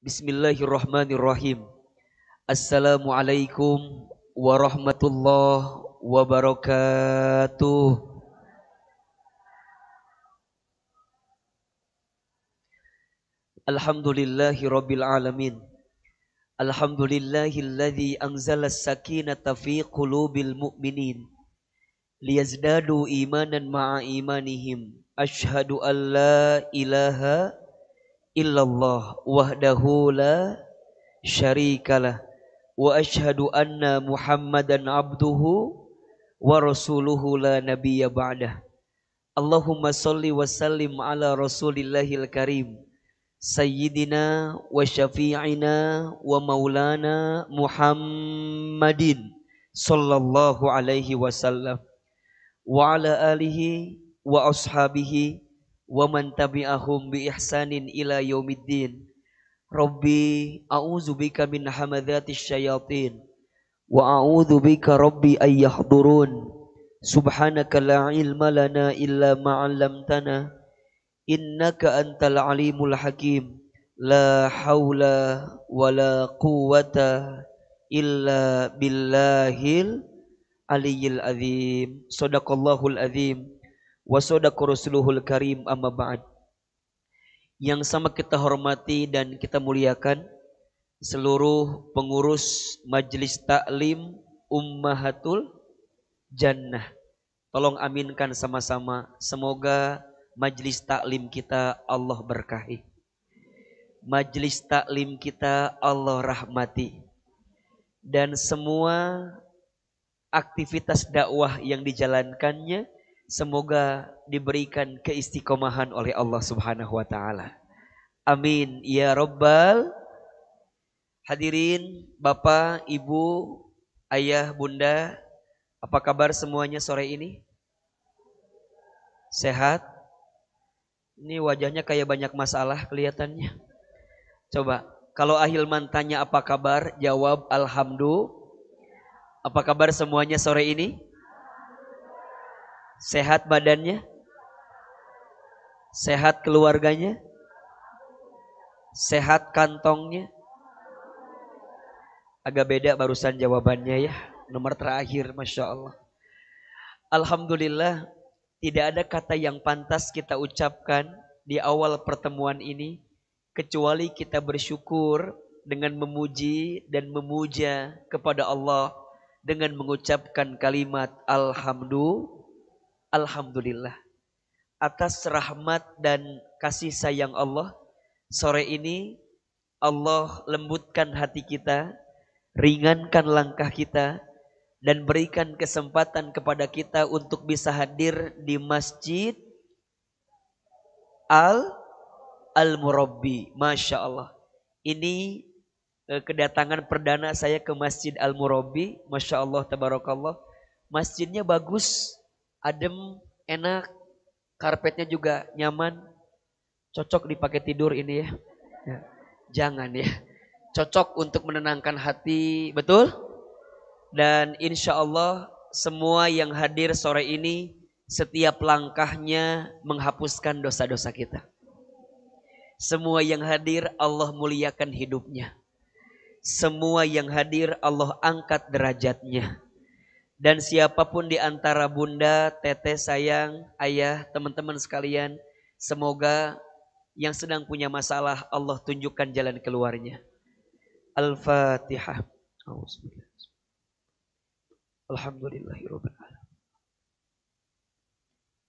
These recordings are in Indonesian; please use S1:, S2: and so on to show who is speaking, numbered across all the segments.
S1: Bismillahirrahmanirrahim. Assalamualaikum warahmatullahi wabarakatuh. Alhamdulillahi rabbil alamin. Alhamdulillahilladzi anzala as-sakinata fi qulubil mu'minin liyazdadu imanan ma'a imanihim. Asyhadu an la ilaha illallah wahdahu la syarikalah wa asyhadu anna Muhammadan abduhu wa rasuluhu la nabiyya ba'dah. Allahumma salli wa sallim ala rasulillahil karim sayyidina wa syafi'ina wa maulana Muhammadin sallallahu alaihi wasallam wa ala alihi wa ashabihi wa man tabi'ahum bi ihsanin ila yaumiddin. Rabbi a'udzu bika min hamadzatis syayatin wa a'udzu bika rabbi ay yahdurun. Subhanaka la ilma lana illa ma 'allamtana innaka antal alimul hakim. La haula wala quwwata illa billahil aliyyil azim. Shadaqallahul azim wa shadaqa rasuluhul karim. Amma ba'd. Yang sama kita hormati dan kita muliakan seluruh pengurus Majelis Taklim Ummahatul Jannah. Tolong aminkan sama-sama. Semoga majelis taklim kita Allah berkahi. Majelis taklim kita Allah rahmati. Dan semua aktivitas dakwah yang dijalankannya semoga diberikan keistiqomahan oleh Allah Subhanahu wa taala. Amin ya rabbal. Hadirin Bapak, Ibu, Ayah, Bunda, apa kabar semuanya sore ini? Sehat? Ini wajahnya kayak banyak masalah kelihatannya. Coba, kalau Ahilman tanya apa kabar, jawab alhamdulillah. Apa kabar semuanya sore ini? Sehat badannya? Sehat keluarganya? Sehat kantongnya? Agak beda barusan jawabannya ya. Nomor terakhir, Masya Allah. Alhamdulillah, tidak ada kata yang pantas kita ucapkan di awal pertemuan ini kecuali kita bersyukur dengan memuji dan memuja kepada Allah dengan mengucapkan kalimat Alhamdulillah atas rahmat dan kasih sayang Allah. Sore ini Allah lembutkan hati kita, ringankan langkah kita, dan berikan kesempatan kepada kita untuk bisa hadir di Masjid Al-Murabbi. Masya Allah. Ini kedatangan perdana saya ke Masjid Al-Murabbi. Masya Allah, tabarakallah. Masjidnya bagus, adem, enak, karpetnya juga nyaman. Cocok dipakai tidur ini ya. Jangan ya. Cocok untuk menenangkan hati, betul? Dan insya Allah semua yang hadir sore ini setiap langkahnya menghapuskan dosa-dosa kita. Semua yang hadir Allah muliakan hidupnya. Semua yang hadir Allah angkat derajatnya. Dan siapapun di antara bunda, teteh sayang, ayah, teman-teman sekalian, semoga yang sedang punya masalah Allah tunjukkan jalan keluarnya. Al-Fatihah. Alhamdulillahirabbil alamin.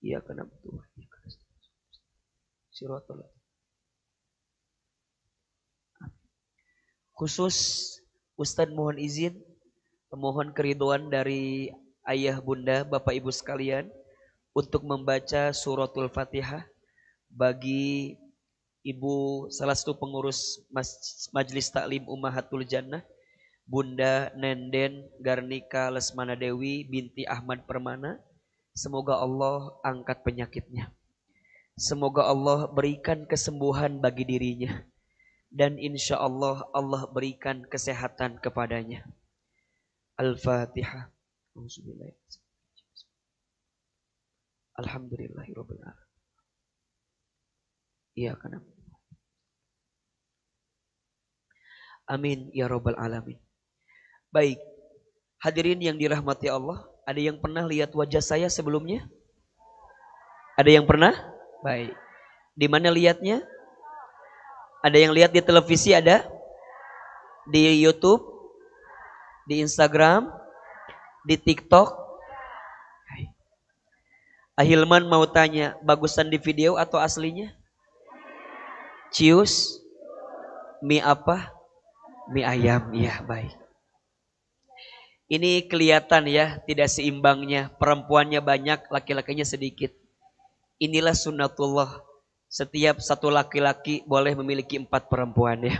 S1: Iyyaka na'budu wa iyyaka nasta'in. Shiratal Khusus Ustadz mohon izin, mohon keridhaan dari ayah bunda, bapak ibu sekalian untuk membaca suratul Fatihah bagi ibu salah satu pengurus Majelis Taklim Ummahatul Jannah, Bunda Nenden Garnika Lesmana Dewi binti Ahmad Permana. Semoga Allah angkat penyakitnya. Semoga Allah berikan kesembuhan bagi dirinya. Dan insya Allah Allah berikan kesehatan kepadanya. Al-Fatihah. Alhamdulillahirabbil alamin. Iya kan. Amin ya robbal alamin. Baik, hadirin yang dirahmati Allah, ada yang pernah lihat wajah saya sebelumnya? Ada yang pernah? Baik. Di mana lihatnya? Ada yang lihat di televisi ada? Di YouTube? Di Instagram? Di TikTok? Ahilman mau tanya, bagusan di video atau aslinya? Cius? Mie apa? Mie ayam. Ya, baik. Ini kelihatan ya, tidak seimbangnya. Perempuannya banyak, laki-lakinya sedikit. Inilah sunnatullah. Setiap satu laki-laki boleh memiliki 4 perempuan ya.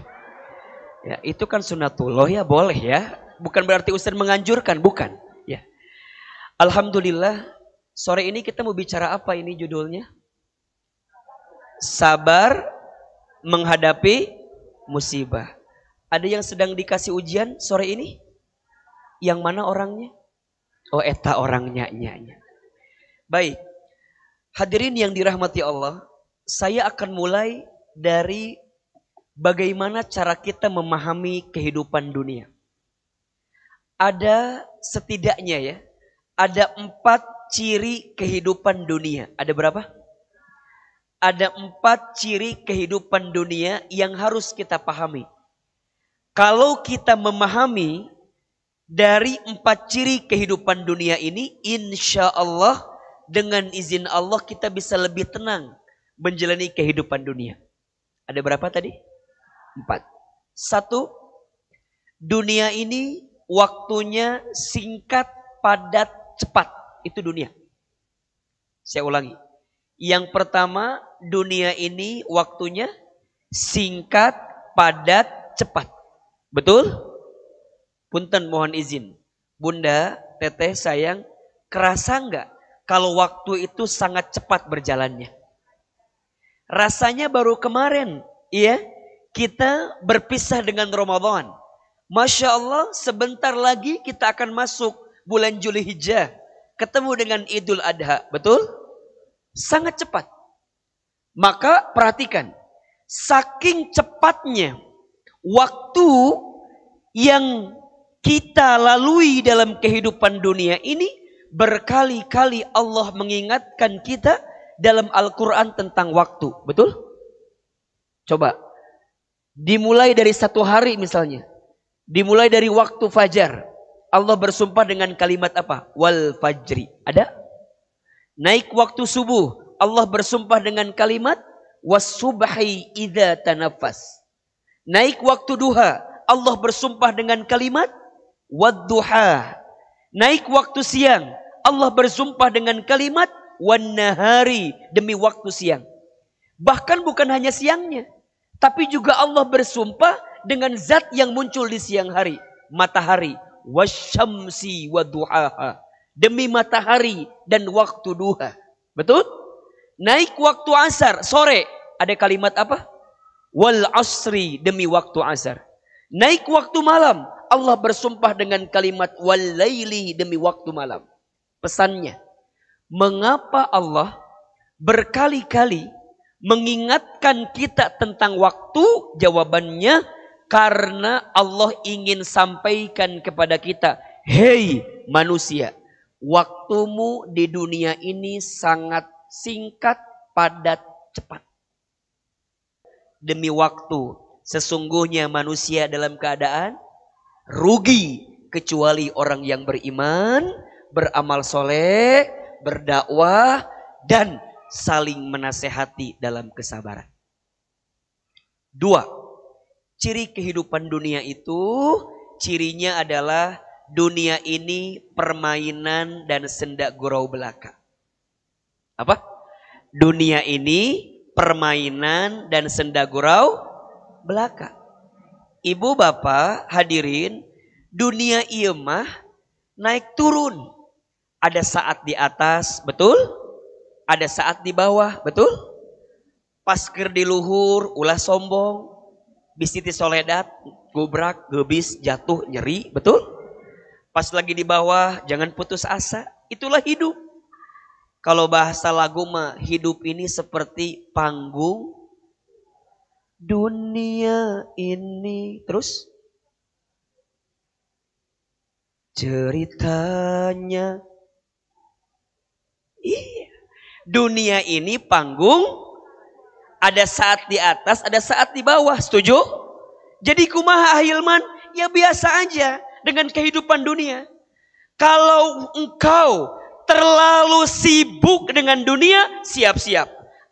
S1: Ya, itu kan sunnatullah ya, boleh ya. Bukan berarti Ustaz menganjurkan, bukan. Ya. Alhamdulillah, sore ini kita mau bicara apa ini judulnya? Sabar menghadapi musibah. Ada yang sedang dikasih ujian sore ini? Yang mana orangnya? Oh, eta orangnya. Baik. Hadirin yang dirahmati Allah, saya akan mulai dari bagaimana cara kita memahami kehidupan dunia. Ada setidaknya ya, ada 4 ciri kehidupan dunia. Ada berapa? Ada 4 ciri kehidupan dunia yang harus kita pahami. Kalau kita memahami dari 4 ciri kehidupan dunia ini, insya Allah dengan izin Allah kita bisa lebih tenang menjalani kehidupan dunia. Ada berapa tadi? 4. 1, dunia ini waktunya singkat, padat, cepat. Itu dunia. Saya ulangi. Yang pertama, dunia ini waktunya singkat, padat, cepat. Betul? Punten mohon izin. Bunda, teteh, sayang, kerasa enggak kalau waktu itu sangat cepat berjalannya? Rasanya baru kemarin, iya, kita berpisah dengan Ramadan. Masya Allah, sebentar lagi kita akan masuk bulan Zulhijjah, ketemu dengan Idul Adha, betul? Sangat cepat. Maka perhatikan, saking cepatnya waktu yang kita lalui dalam kehidupan dunia ini, berkali-kali Allah mengingatkan kita dalam Al-Quran tentang waktu. Betul? Coba. Dimulai dari 1 hari misalnya. Dimulai dari waktu fajar. Allah bersumpah dengan kalimat apa? Wal fajri. Ada? Naik waktu subuh. Allah bersumpah dengan kalimat was subhi idza tanafas. Naik waktu duha. Allah bersumpah dengan kalimat wadduha. Naik waktu siang, Allah bersumpah dengan kalimat wan nahari, demi waktu siang. Bahkan bukan hanya siangnya, tapi juga Allah bersumpah dengan zat yang muncul di siang hari, matahari, wasyamsi wadduhaha, demi matahari dan waktu duha. Betul? Naik waktu asar, sore, ada kalimat apa? Wal asri, demi waktu asar. Naik waktu malam, Allah bersumpah dengan kalimat wal-laili, demi waktu malam. Pesannya, mengapa Allah berkali-kali mengingatkan kita tentang waktu? Jawabannya, karena Allah ingin sampaikan kepada kita, hei manusia, waktumu di dunia ini sangat singkat, padat, cepat. Demi waktu, sesungguhnya manusia dalam keadaan rugi, kecuali orang yang beriman, beramal soleh, berdakwah, dan saling menasehati dalam kesabaran. 2, ciri kehidupan dunia itu, cirinya adalah dunia ini permainan dan senda gurau belaka. Apa? Dunia ini permainan dan senda gurau belaka. Ibu bapak hadirin, dunia ieu mah naik turun. Ada saat di atas, betul? Ada saat di bawah, betul? Pas keur di luhur ulah sombong, bisi ti soledat, gubrak, gebis, jatuh, nyeri, betul? Pas lagi di bawah jangan putus asa. Itulah hidup. Kalau bahasa lagu mah, hidup ini seperti panggung dunia ini. Terus ceritanya. Iya. Dunia ini panggung, ada saat di atas, ada saat di bawah. Setuju? Jadi kumaha Hilman? Ya biasa aja dengan kehidupan dunia. Kalau engkau terlalu sibuk dengan dunia, siap-siap.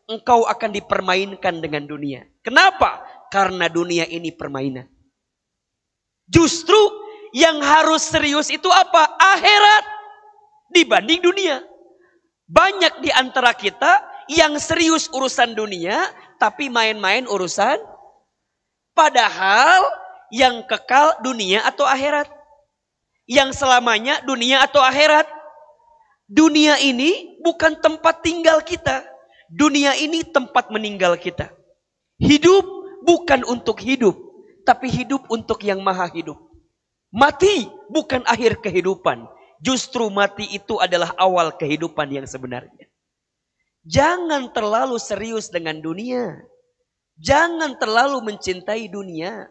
S1: Engkau akan dipermainkan dengan dunia. Kenapa? Karena dunia ini permainan. Justru yang harus serius itu apa? Akhirat dibanding dunia. Banyak di antara kita yang serius urusan dunia, tapi main-main urusan. Padahal yang kekal dunia atau akhirat? Yang selamanya dunia atau akhirat? Dunia ini bukan tempat tinggal kita. Dunia ini tempat meninggal kita. Hidup bukan untuk hidup, tapi hidup untuk yang maha hidup. Mati bukan akhir kehidupan. Justru mati itu adalah awal kehidupan yang sebenarnya. Jangan terlalu serius dengan dunia. Jangan terlalu mencintai dunia.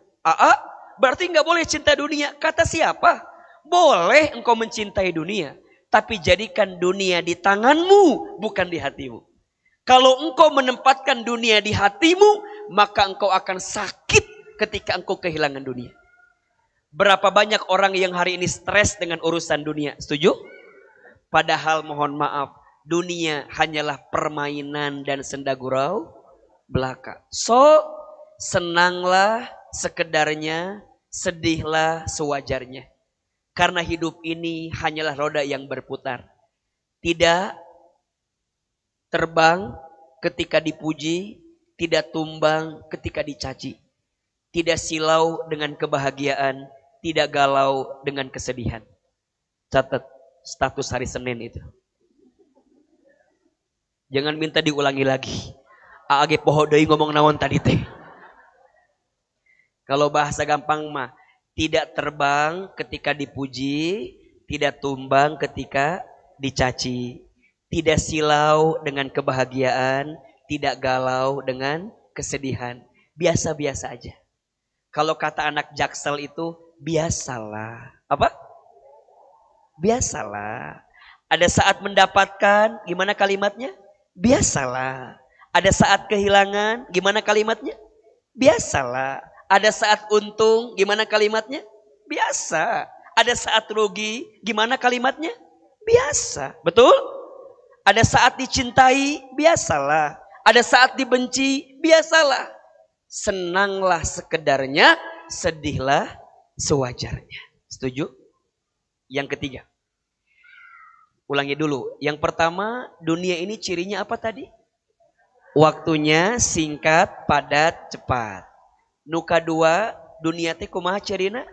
S1: Berarti nggak boleh cinta dunia. Kata siapa? Boleh engkau mencintai dunia. Tapi jadikan dunia di tanganmu, bukan di hatimu. Kalau engkau menempatkan dunia di hatimu, maka engkau akan sakit ketika engkau kehilangan dunia. Berapa banyak orang yang hari ini stres dengan urusan dunia? Setuju? Padahal mohon maaf, dunia hanyalah permainan dan senda gurau belaka. So, senanglah sekedarnya, sedihlah sewajarnya. Karena hidup ini hanyalah roda yang berputar. Tidak terbang ketika dipuji, tidak tumbang ketika dicaci. Tidak silau dengan kebahagiaan, tidak galau dengan kesedihan. Catat status hari Senin itu. Jangan minta diulangi lagi. Age poho deui ngomong naon tadi teh. Kalau bahasa gampang mah, tidak terbang ketika dipuji, tidak tumbang ketika dicaci. Tidak silau dengan kebahagiaan, tidak galau dengan kesedihan. Biasa-biasa aja. Kalau kata anak Jaksel itu, biasalah. Apa? Biasalah. Ada saat mendapatkan, gimana kalimatnya? Biasalah. Ada saat kehilangan, gimana kalimatnya? Biasalah. Ada saat untung, gimana kalimatnya? Biasa. Ada saat rugi, gimana kalimatnya? Biasa. Betul? Ada saat dicintai, biasalah. Ada saat dibenci, biasalah. Senanglah sekedarnya, sedihlah sewajarnya. Setuju? Yang ketiga. Ulangi dulu. Yang pertama, dunia ini cirinya apa tadi? Waktunya singkat, padat, cepat. Nuka dua, dunia teh kumaha cirina?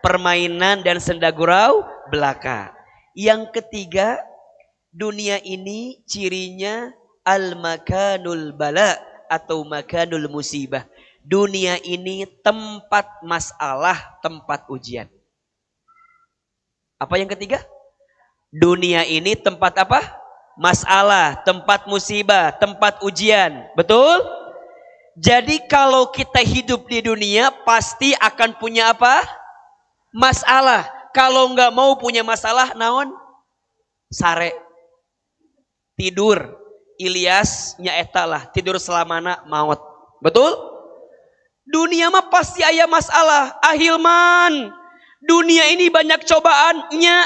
S1: Permainan dan senda gurau belaka. Yang ketiga, dunia ini cirinya al-makanul bala atau makanul musibah. Dunia ini tempat masalah, tempat ujian. Apa yang ketiga? Dunia ini tempat apa? Masalah, tempat musibah, tempat ujian. Betul? Jadi kalau kita hidup di dunia pasti akan punya apa? Masalah. Kalau nggak mau punya masalah, naon? Sare. Tidur. Ilyas nyaeta lah. Tidur selamana maut. Betul? Dunia mah pasti aya masalah. Ahilman. Dunia ini banyak cobaannya.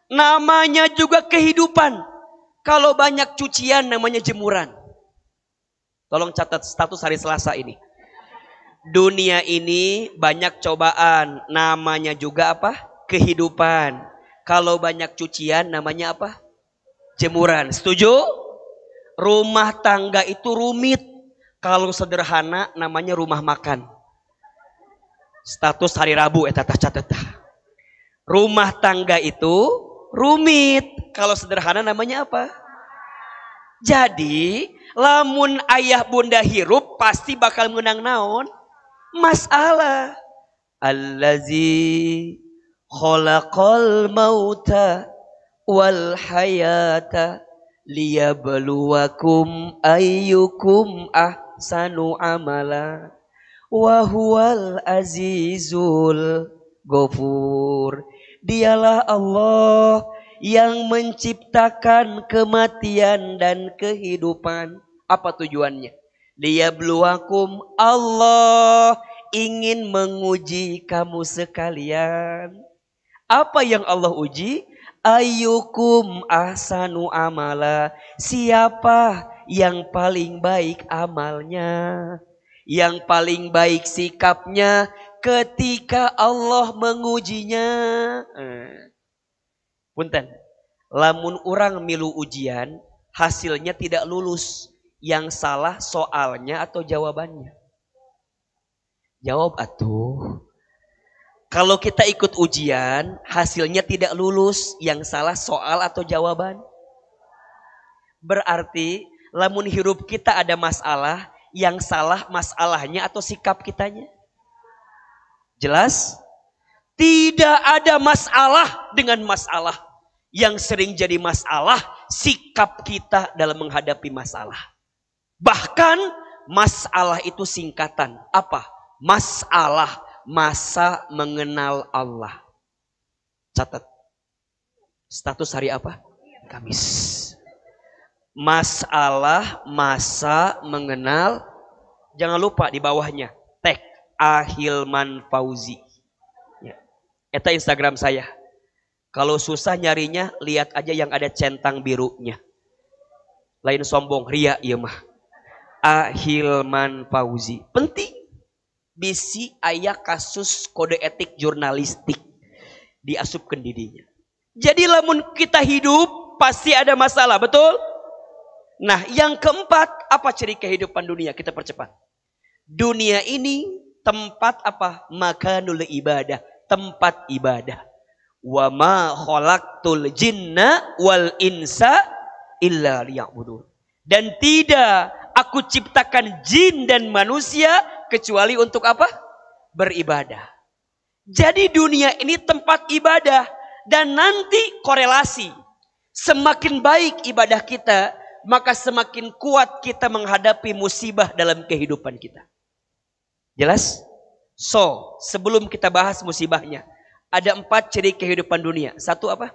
S1: Namanya juga kehidupan. Kalau banyak cucian namanya jemuran. Tolong catat status hari Selasa ini. Dunia ini banyak cobaan. Namanya juga apa? Kehidupan. Kalau banyak cucian namanya apa? Jemuran. Setuju? Rumah tangga itu rumit. Kalau sederhana namanya rumah makan. Status hari Rabu catat. Rumah tangga itu rumit. Kalau sederhana namanya apa? Jadi, lamun ayah bunda hirup pasti bakal menang naon? Masalah. Allazi khalaqal mauta wal hayata liyabluwakum ayyukum ahsanu amala wa huwal azizul ghafur. Dialah Allah yang menciptakan kematian dan kehidupan. Apa tujuannya? Liyabluwakum, Allah ingin menguji kamu sekalian. Apa yang Allah uji? Ayyukum ahsanu amala. Siapa yang paling baik amalnya? Yang paling baik sikapnya ketika Allah mengujinya. Punten, lamun orang milu ujian, hasilnya tidak lulus. Yang salah soalnya atau jawabannya? Jawab atuh. Kalau kita ikut ujian, hasilnya tidak lulus. Yang salah soal atau jawaban? Berarti, lamun hirup kita ada masalah, yang salah masalahnya atau sikap kitanya? Jelas? Tidak ada masalah dengan masalah. Yang sering jadi masalah, sikap kita dalam menghadapi masalah. Bahkan masalah itu singkatan. Apa? Masalah, masa mengenal Allah. Catat. Status hari apa? Kamis. Masalah, masa mengenal. Jangan lupa di bawahnya. Tag Ahilman Fauzi. Ya. Eta Instagram saya. Kalau susah nyarinya, lihat aja yang ada centang birunya. Lain sombong, ria iya mah. Ahilman Fauzi. Penting. Bisi aya kasus kode etik jurnalistik. Diasupkan didinya. Jadi lamun kita hidup, pasti ada masalah, betul? Nah, yang keempat, apa ciri kehidupan dunia? Kita percepat. Dunia ini tempat apa? Makanul ibadah. Tempat ibadah. Wa ma khalaqtul jinna wal insa illa liya'budun. Dan tidak aku ciptakan jin dan manusia kecuali untuk apa? Beribadah. Jadi dunia ini tempat ibadah. Dan nanti korelasi. Semakin baik ibadah kita, maka semakin kuat kita menghadapi musibah dalam kehidupan kita. Jelas? So, sebelum kita bahas musibahnya, ada 4 ciri kehidupan dunia. 1 apa?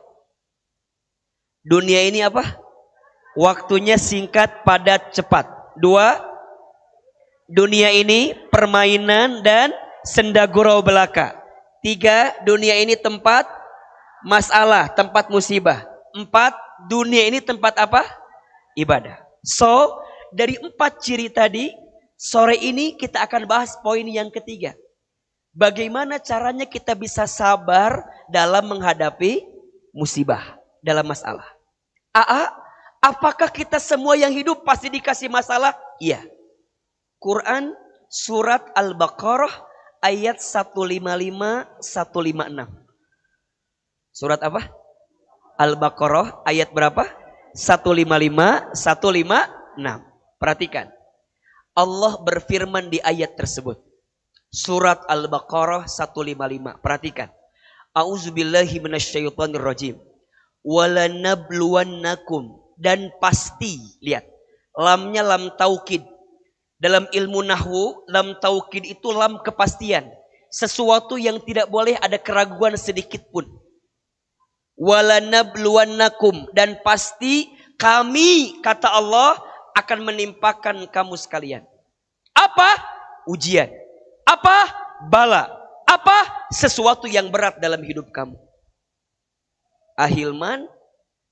S1: Dunia ini apa? Waktunya singkat, padat, cepat. 2, dunia ini permainan dan senda gurau belaka. 3, dunia ini tempat masalah, tempat musibah. 4, dunia ini tempat apa? Ibadah. So, dari 4 ciri tadi, sore ini kita akan bahas poin yang ketiga. Bagaimana caranya kita bisa sabar dalam menghadapi musibah, dalam masalah. Apakah kita semua yang hidup pasti dikasih masalah? Iya. Quran surat Al-Baqarah ayat 155-156. Surat apa? Al-Baqarah ayat berapa? 155-156. Perhatikan. Allah berfirman di ayat tersebut. Surat Al-Baqarah 155. Perhatikan. A'udzubillahi minasyaitonirrajim. Walanabluwannakum. Dan pasti, lihat, lamnya lam taukid. Dalam ilmu nahwu, lam taukid itu lam kepastian. Sesuatu yang tidak boleh ada keraguan sedikit pun. Walanabluwannakum. Dan pasti kami, kata Allah, akan menimpakan kamu sekalian. Apa? Ujian. Apa? Bala. Apa? Sesuatu yang berat dalam hidup kamu. Ahilman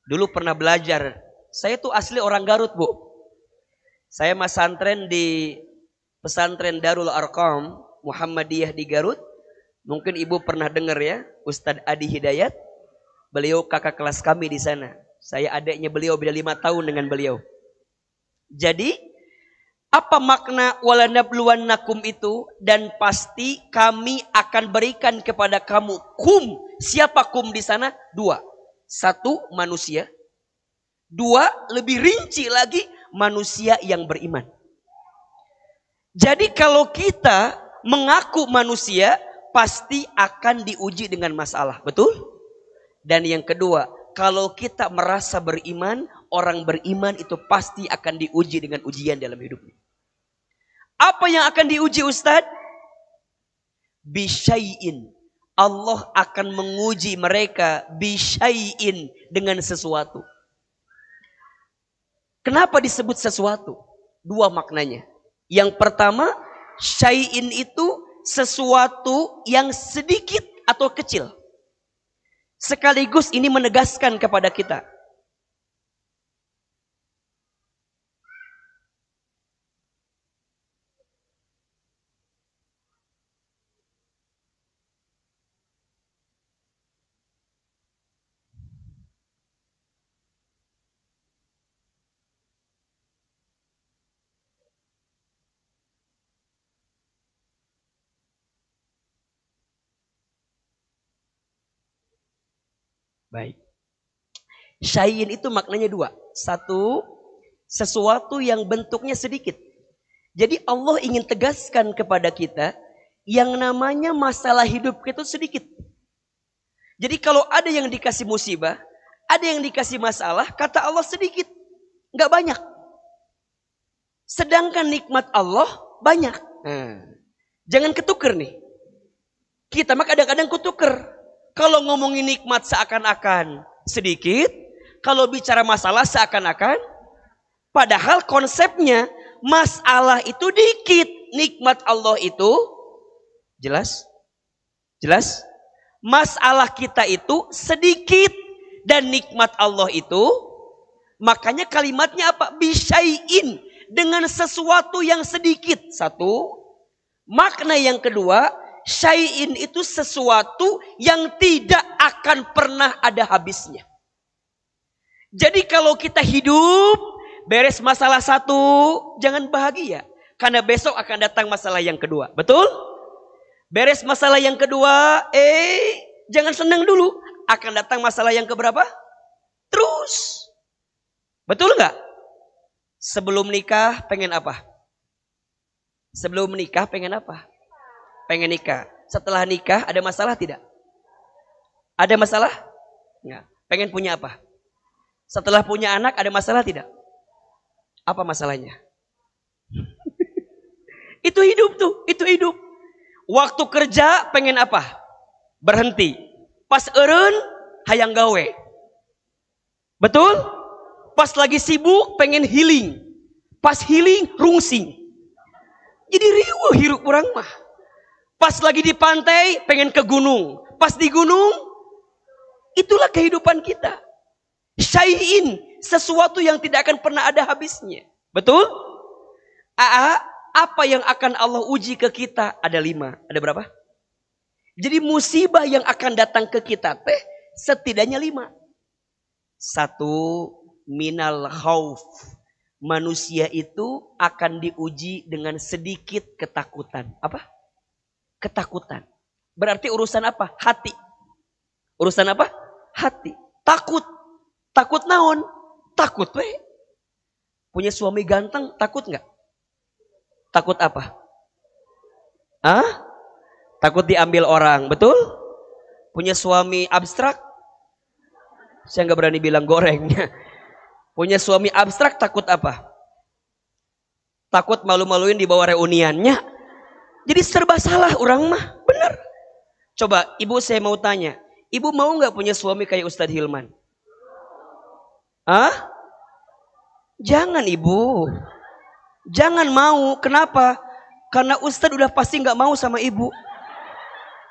S1: dulu pernah belajar. Saya tuh asli orang Garut, Bu. Saya masantren di pesantren Darul Arqam Muhammadiyah di Garut. Mungkin Ibu pernah dengar ya, Ustadz Adi Hidayat. Beliau kakak kelas kami di sana. Saya adiknya beliau, beda 5 tahun dengan beliau. Jadi, apa makna walanabluwannakum itu? Dan pasti kami akan berikan kepada kamu kum. Siapa kum di sana? 2. 1, manusia. 2, lebih rinci lagi, manusia yang beriman. Jadi kalau kita mengaku manusia, pasti akan diuji dengan masalah. Betul? Dan yang kedua, kalau kita merasa beriman, orang beriman itu pasti akan diuji dengan ujian dalam hidupnya. Apa yang akan diuji, Ustadz? Bisyai'in. Allah akan menguji mereka bisyai'in, dengan sesuatu. Kenapa disebut sesuatu? Dua maknanya. Yang pertama, syai'in itu sesuatu yang sedikit atau kecil. Sekaligus ini menegaskan kepada kita, baik. Syai'in itu maknanya dua. Satu, sesuatu yang bentuknya sedikit. Jadi Allah ingin tegaskan kepada kita, yang namanya masalah hidup kita itu sedikit. Jadi kalau ada yang dikasih musibah, ada yang dikasih masalah, kata Allah sedikit, nggak banyak. Sedangkan nikmat Allah banyak. Jangan ketuker nih. Kita mah kadang-kadang ketuker. Kalau ngomongin nikmat seakan-akan sedikit, kalau bicara masalah seakan-akan, padahal konsepnya masalah itu dikit, nikmat Allah itu jelas? Jelas? Masalah kita itu sedikit dan nikmat Allah itu, makanya kalimatnya apa? Bisyai'in, dengan sesuatu yang sedikit. Satu. Makna yang kedua, syai'in itu sesuatu yang tidak akan pernah ada habisnya. Jadi kalau kita hidup, beres masalah satu, jangan bahagia. Karena besok akan datang masalah yang kedua. Betul? Beres masalah yang kedua, jangan senang dulu. Akan datang masalah yang keberapa? Terus. Betul nggak? Sebelum nikah pengen apa? Sebelum menikah pengen apa? Pengen nikah. Setelah nikah ada masalah tidak? Ada masalah? Enggak. Pengen punya apa? Setelah punya anak ada masalah tidak? Apa masalahnya? Itu hidup tuh, itu hidup. Waktu kerja pengen apa? Berhenti. Pas eureun hayang gawe. Betul? Pas lagi sibuk pengen healing. Pas healing rungsing. Jadi riweuh hirup urang mah. Pas lagi di pantai pengen ke gunung. Pas di gunung, itulah kehidupan kita. Syai'in, sesuatu yang tidak akan pernah ada habisnya. Betul? Apa yang akan Allah uji ke kita? Ada 5. Ada berapa? Jadi musibah yang akan datang ke kita teh setidaknya 5. 1, minal khauf. Manusia itu akan diuji dengan sedikit ketakutan. Apa? Ketakutan. Berarti urusan apa? Hati. Urusan apa? Hati. Takut. Takut naon? Takut weh. Punya suami ganteng, takut nggak? Takut apa? Takut diambil orang, betul? Punya suami abstrak? Saya nggak berani bilang gorengnya. Punya suami abstrak takut apa? Takut malu-maluin di bawah reuniannya. Jadi serba salah orang mah, bener. Coba ibu saya mau tanya, ibu mau nggak punya suami kayak Ustadz Hilman? Jangan ibu, jangan mau. Kenapa? Karena Ustadz udah pasti nggak mau sama ibu.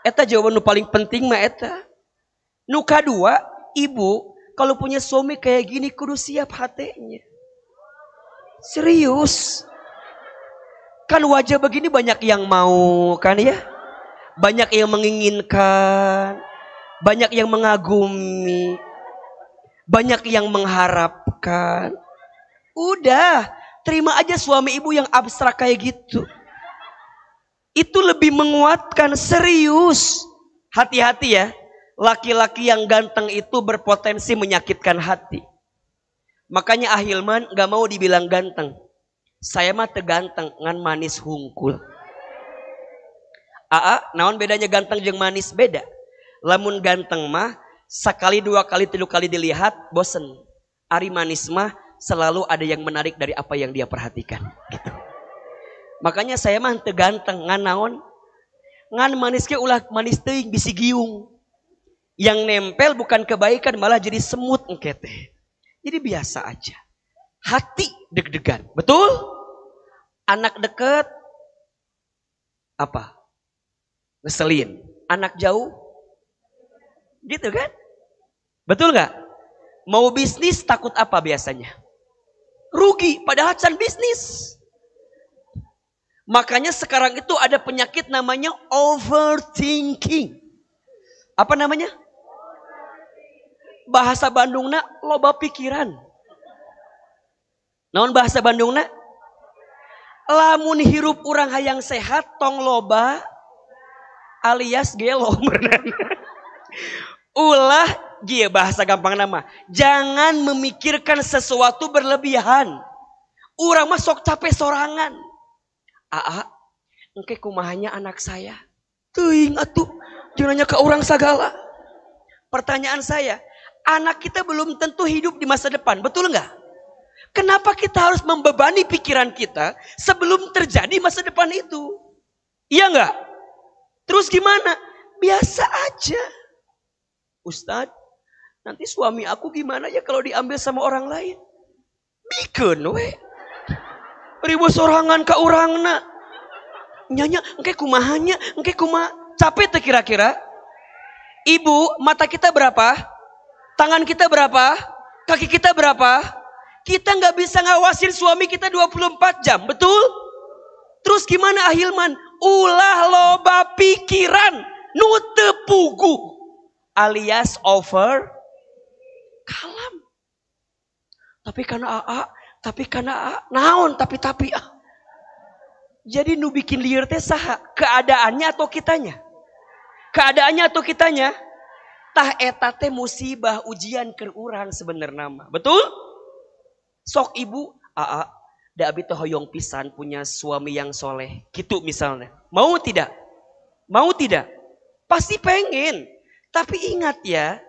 S1: Eta jawaban nu paling penting mah eta. Nu kadua, ibu kalau punya suami kayak gini kudu siap hatinya. Serius. Kan wajah begini banyak yang mau kan ya. Banyak yang menginginkan. Banyak yang mengagumi. Banyak yang mengharapkan. Udah, terima aja suami ibu yang abstrak kayak gitu. Itu lebih menguatkan, serius. Hati-hati ya. Laki-laki yang ganteng itu berpotensi menyakitkan hati. Makanya Ahilman gak mau dibilang ganteng. Saya mah teganteng ngan manis hungkul. Naon bedanya ganteng jeung manis? Beda. Lamun ganteng mah sekali, 2 kali, 3 kali dilihat bosen. Ari manis mah selalu ada yang menarik dari apa yang dia perhatikan. Gitu. Makanya saya mah teganteng ngan naon? Ngan manis ke ulah manis teuing bisi giung. Yang nempel bukan kebaikan malah jadi semut engkete. Jadi biasa aja. Hati deg-degan. Betul? Anak deket apa? Ngeselin. Anak jauh? Gitu kan? Betul gak? Mau bisnis takut apa biasanya? Rugi, padahal can bisnis. Makanya sekarang itu ada penyakit namanya overthinking. Apa namanya? Bahasa Bandungna loba pikiran. Naon bahasa Bandungna? Lamun hirup urang hayang sehat tong loba alias gelo. Ulah dia bahasa gampang nama. Jangan memikirkan sesuatu berlebihan. Urang mah sok capek sorangan. Engke kumahanya anak saya. Teuing atuh, jangan nanya ke orang sagala. Pertanyaan saya, anak kita belum tentu hidup di masa depan, betul nggak? Kenapa kita harus membebani pikiran kita sebelum terjadi masa depan itu? Iya nggak? Terus gimana? Biasa aja. Ustadz, nanti suami aku gimana ya kalau diambil sama orang lain? Bikin we. Ribu sorangan ka urangna. Nyanya, engke kumahanya, engke kumaha. Capek teh kira-kira? Ibu, mata kita berapa? Tangan kita berapa? Kaki kita berapa? Kita nggak bisa ngawasin suami kita 24 jam, betul? Terus gimana Ahilman? Ulah loba pikiran, nu teu pugu alias over kalam. Tapi karena naon tapi Jadi nu bikin liar teh saha? Keadaannya atau kitanya? Keadaannya atau kitanya? Tah eta teh musibah ujian keur urang sebenarnya mah. Betul? Sok ibu, da abi teh hoyong pisan punya suami yang soleh. Gitu misalnya. Mau tidak? Mau tidak? Pasti pengen. Tapi ingat ya,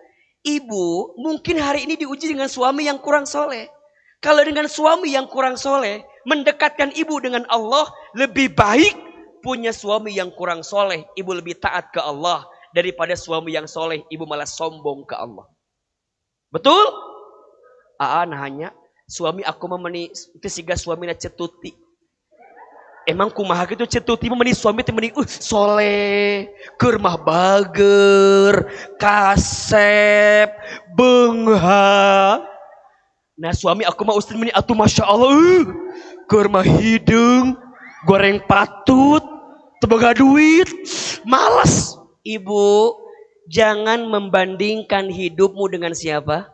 S1: ibu mungkin hari ini diuji dengan suami yang kurang soleh. Kalau dengan suami yang kurang soleh, mendekatkan ibu dengan Allah, lebih baik punya suami yang kurang soleh. Ibu lebih taat ke Allah daripada suami yang soleh, ibu malah sombong ke Allah. Betul? Nahanya, suami aku memeni itu siga suamina cetuti. Emang kumaha gitu cetuti memeni suami teh meni soleh, keur mah bager, kasep, beungha. Nah suami aku mah ustaz meni atuh masya Allah, keur mah hidung, goreng patut, teboga duit, malas. Ibu, jangan membandingkan hidupmu dengan siapa?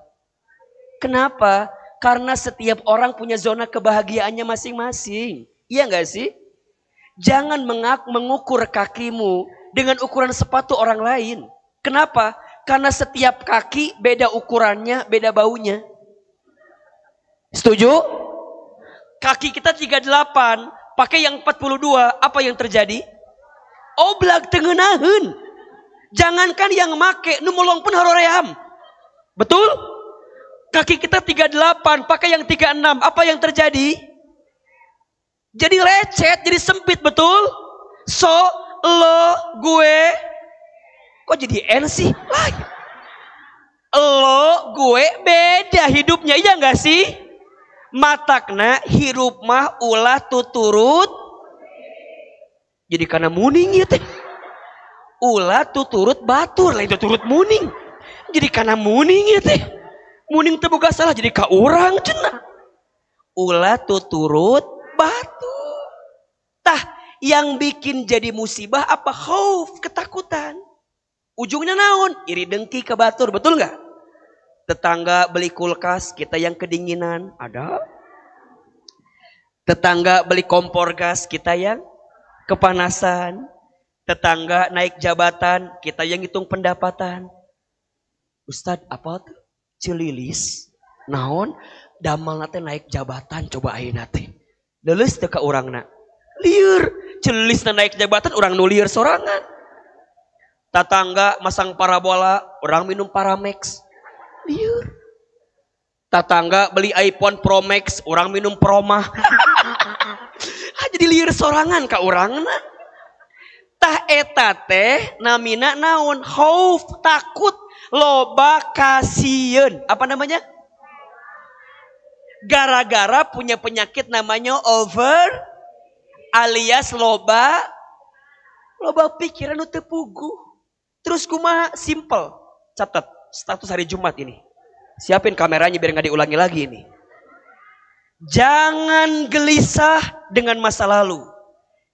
S1: Kenapa? Karena setiap orang punya zona kebahagiaannya masing-masing. Iya gak sih? Jangan mengukur kakimu dengan ukuran sepatu orang lain. Kenapa? Karena setiap kaki beda ukurannya, beda baunya. Setuju? Kaki kita 38, pakai yang 42, apa yang terjadi? Oblak tengenaheun. Jangankan yang make, nu molong pun haroream. Betul? Kaki kita 38, pakai yang 36, apa yang terjadi? Jadi lecet, jadi sempit, betul? So, lo, gue, kok jadi N sih? Lo, gue, beda hidupnya, iya gak sih? Matakna hirup mah ulah tuturut. Jadi karena muning ya teh. Ulah tuturut batur lah itu turut muning. Jadi karena muning ya teh. Muning teu boga salah jadi ka urang cenah. Ulah tuturut batur. Tah yang bikin jadi musibah apa? Khauf, ketakutan. Ujungnya naon? Iri dengki ke batur, betul nggak? Tetangga beli kulkas, kita yang kedinginan, ada. Tetangga beli kompor gas, kita yang kepanasan. Tetangga naik jabatan, kita yang hitung pendapatan. Ustadz, apa tuh? Cililis, naon? Damal nate naik jabatan, coba ayeuna teh. Leuleus teu ka urangna. Lieur, cililisna naik jabatan, urang nu lieur sorangan. Tetangga masang parabola, urang minum Paramex. Liur. Tetangga beli iPhone Pro Max, orang minum Promah. Jadi liur sorangan ka urangna. Tah eta teh namina naon? Khauf, takut, loba kasieun. Apa namanya? Gara-gara punya penyakit namanya over alias loba pikiran nu teu puguh. Terus kumaha? Simple. Catat status hari Jumat ini. Siapin kameranya biar nggak diulangi lagi ini. Jangan gelisah dengan masa lalu.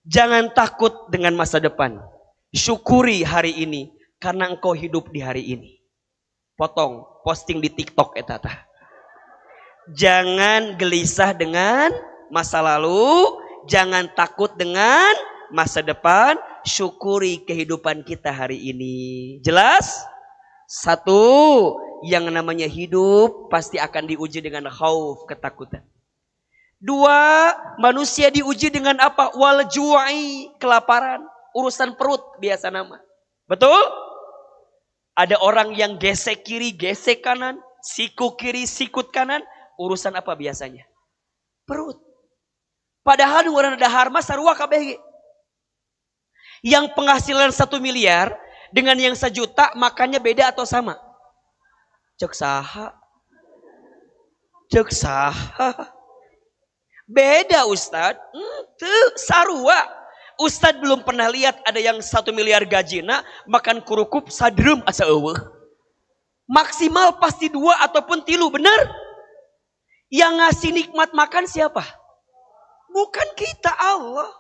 S1: Jangan takut dengan masa depan. Syukuri hari ini karena engkau hidup di hari ini. Potong, posting di TikTok eta tah. Jangan gelisah dengan masa lalu, jangan takut dengan masa depan, syukuri kehidupan kita hari ini. Jelas? Satu, yang namanya hidup pasti akan diuji dengan khauf, ketakutan. Dua, manusia diuji dengan apa? Wal ju'i, kelaparan, urusan perut biasa nama. Betul? Ada orang yang gesek kiri, gesek kanan, siku kiri, sikut kanan, urusan apa biasanya? Perut. Padahal orang dahar mah sarua kabeh. Yang penghasilan 1 miliar dengan yang 1 juta makannya beda atau sama? Cek saha? Cek saha? Beda Ustadz. Sarua. Ustadz belum pernah lihat ada yang 1 miliar gajina makan kurukup sadrem asa eueuh. Maksimal pasti 2 ataupun 3, benar? Yang ngasih nikmat makan siapa? Bukan kita, Allah.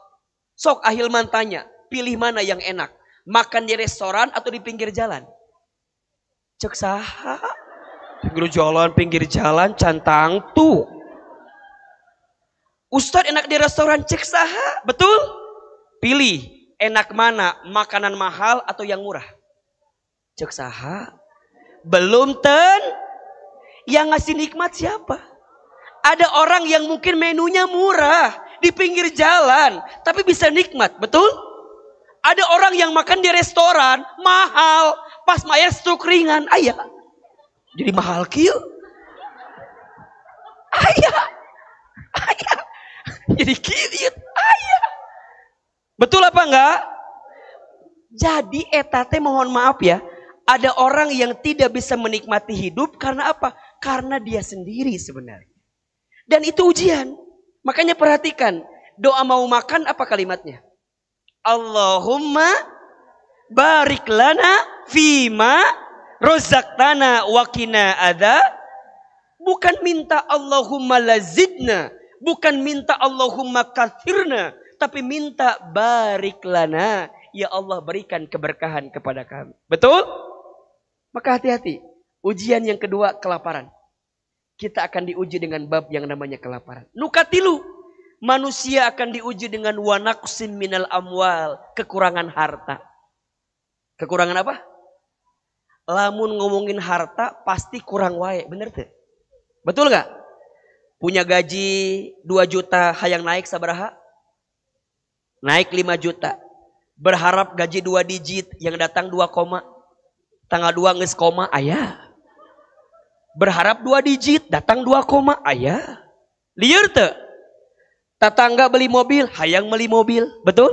S1: Sok Ahilman tanya, pilih mana yang enak? Makan di restoran atau di pinggir jalan? Cek saha? Pinggir jalan cantang tuh. Ustadz enak di restoran, cek saha? Betul? Pilih, enak mana? Makanan mahal atau yang murah? Cek saha? Belum yang ngasih nikmat siapa? Ada orang yang mungkin menunya murah di pinggir jalan, tapi bisa nikmat, betul? Ada orang yang makan di restoran mahal, pas mayar stroke ringan, ayah. Jadi mahal kieu. Ayah. Jadi kieu, ayah. Betul apa enggak? Jadi eta teh mohon maaf ya, ada orang yang tidak bisa menikmati hidup karena apa? Karena dia sendiri sebenarnya. Dan itu ujian. Makanya perhatikan, doa mau makan apa kalimatnya? Allahumma barik lana fima rozaqtana wa qina adzab. Bukan minta Allahumma lazidna, bukan minta Allahumma kathirna, tapi minta barik lana, ya Allah berikan keberkahan kepada kami. Betul? Maka hati-hati. Ujian yang kedua, kelaparan. Kita akan diuji dengan bab yang namanya kelaparan. Nukatilu, manusia akan diuji dengan wanaqsin minal amwal, kekurangan harta. Kekurangan apa? Lamun ngomongin harta pasti kurang wae, bener tuh? Betul gak? Punya gaji 2 juta, hayang naik sabaraha? Naik 5 juta. Berharap gaji 2 digit, yang datang 2 koma. Tanggal 2 geus koma, ayah. Berharap 2 digit, datang 2 koma, ayah. Liar tuh? Tetangga beli mobil, hayang beli mobil, betul?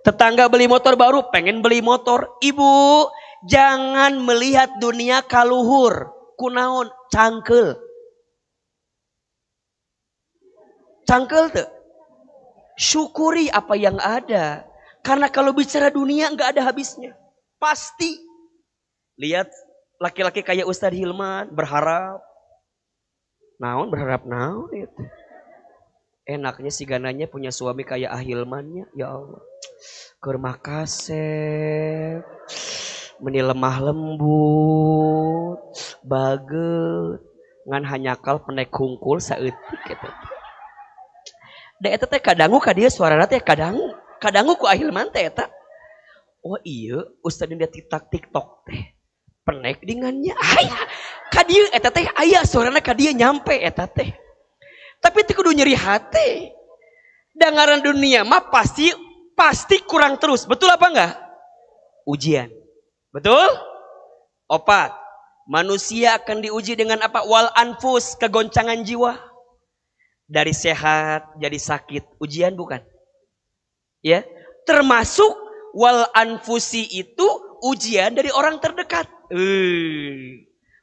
S1: Tetangga beli motor baru, pengen beli motor. Ibu, jangan melihat dunia kaluhur. Kunaon? Cangkel. Cangkel tuh. Syukuri apa yang ada. Karena kalau bicara dunia nggak ada habisnya. Pasti. Lihat laki-laki kayak Ustadz Hilman berharap. Naon berharap naon itu. Enaknya si gananya punya suami kayak Ahilmannya. Ya Allah. Keur makasep. Meni lemah lembut. Baget. Ngan hanyakal penek hungkul saeutik gitu. Da eta teh kadangu ka dieu suarana teh kadangu. Kadangu ku Ahilman teh eta. Oh iya, Ustaz di TikTok teh. Penek dengannya. Aya, ka dieu eta teh aya suarana ka dieu nyampe eta teh. Tapi teh kudu nyeri hati. Dangaran dunia mah pasti kurang terus. Betul apa enggak? Ujian. Betul? Opat. Manusia akan diuji dengan apa? Wal anfus, kegoncangan jiwa. Dari sehat jadi sakit, ujian bukan? Ya, termasuk Wal anfusi itu ujian dari orang terdekat.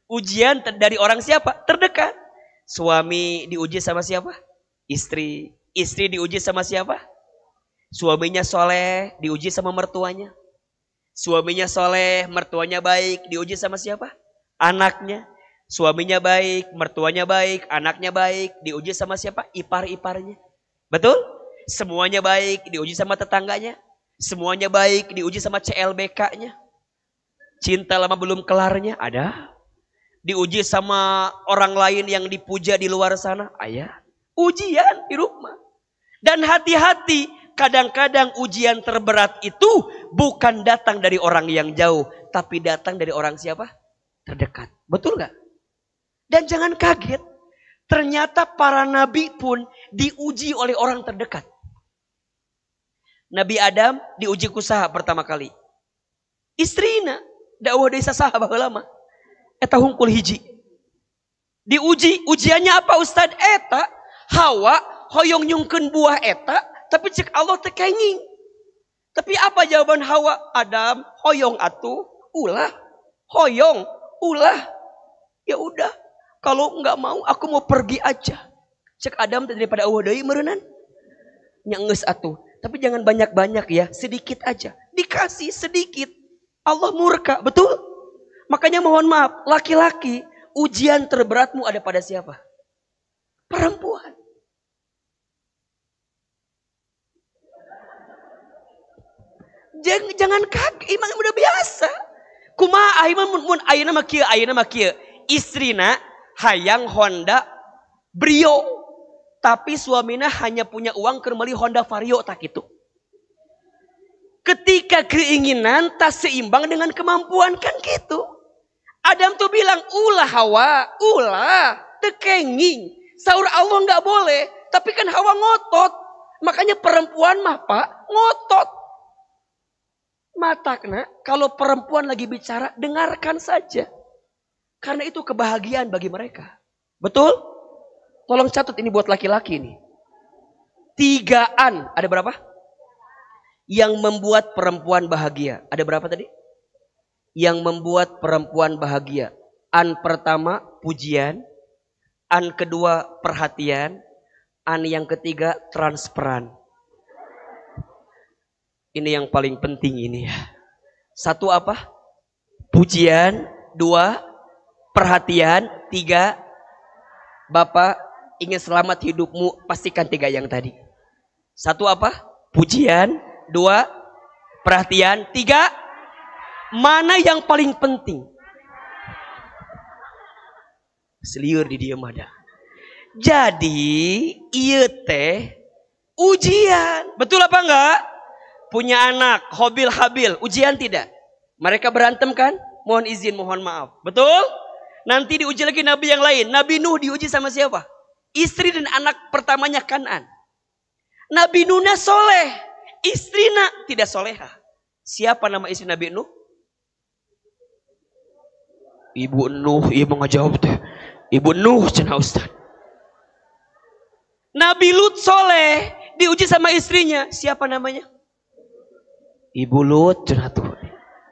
S1: Ujian dari orang siapa? Terdekat. Suami diuji sama siapa? Istri. Istri diuji sama siapa? Suaminya soleh, diuji sama mertuanya. Suaminya soleh, mertuanya baik, diuji sama siapa? Anaknya. Suaminya baik, mertuanya baik, anaknya baik, diuji sama siapa? Ipar-iparnya. Betul? Semuanya baik, diuji sama tetangganya. Semuanya baik, diuji sama CLBK-nya. Cinta lama belum kelarnya, ada. Diuji sama orang lain yang dipuja di luar sana, ayah. Ujian di rumah. Dan hati-hati, kadang-kadang ujian terberat itu bukan datang dari orang yang jauh, tapi datang dari orang siapa? Terdekat. Betul gak? Dan jangan kaget, ternyata para nabi pun diuji oleh orang terdekat. Nabi Adam diuji kusaha pertama kali. Istrina, dakwah desa sahabat lama. Eta hungkul hiji. Diuji, ujiannya apa Ustad? Eta, Hawa, hoyong nyungkeun buah eta, tapi cek Allah tekenging. Tapi apa jawaban Hawa? Adam, hoyong atuh, ulah. Hoyong, ulah. Ya udah. Kalau nggak mau, aku mau pergi aja. Cek Adam daripada Allah deui meureunnan. Nya geus atuh. Tapi jangan banyak-banyak ya, sedikit aja. Dikasih sedikit. Allah murka, betul? Makanya mohon maaf, laki-laki, ujian terberatmu ada pada siapa? Perempuan. Jangan kaget, iman udah biasa. Kumaha iman mun ayeuna mah kieu, istrina hayang Honda Brio, tapi suamina hanya punya uang keur meuli Honda Vario tak itu. Ketika keinginan tak seimbang dengan kemampuan kan gitu. Adam tuh bilang ulah Hawa, ulah tekenging. Saur Allah nggak boleh, tapi kan Hawa ngotot. Makanya perempuan mah Pak ngotot. Matakna kalau perempuan lagi bicara dengarkan saja. Karena itu kebahagiaan bagi mereka. Betul? Tolong catat ini buat laki-laki nih. 3 ada berapa? Yang membuat perempuan bahagia. Ada berapa tadi? Yang membuat perempuan bahagia. An pertama pujian. An kedua perhatian. An yang ketiga transparan. Ini yang paling penting ini ya. 1 apa? Pujian. 2 perhatian. 3 Bapak ingin selamat hidupmu, pastikan 3 yang tadi. 1 apa? Pujian. 2 perhatian. 3 mana yang paling penting? Seliur di dia mada. Jadi ieu teh ujian. Betul apa enggak? Punya anak Hobil Habil, ujian tidak? Mereka berantem kan? Mohon izin, mohon maaf. Betul? Nanti diuji lagi nabi yang lain. Nabi Nuh diuji sama siapa? Istri dan anak pertamanya Kanan. Nabi Nuhna soleh, istrina tidak soleha. Siapa nama istri Nabi Nuh? Ibu Nuh, ibu ngejawab teh. Ibu Nuh cenah Ustaz. Nabi Lut soleh, diuji sama istrinya. Siapa namanya? Ibu Lut cenah tuh.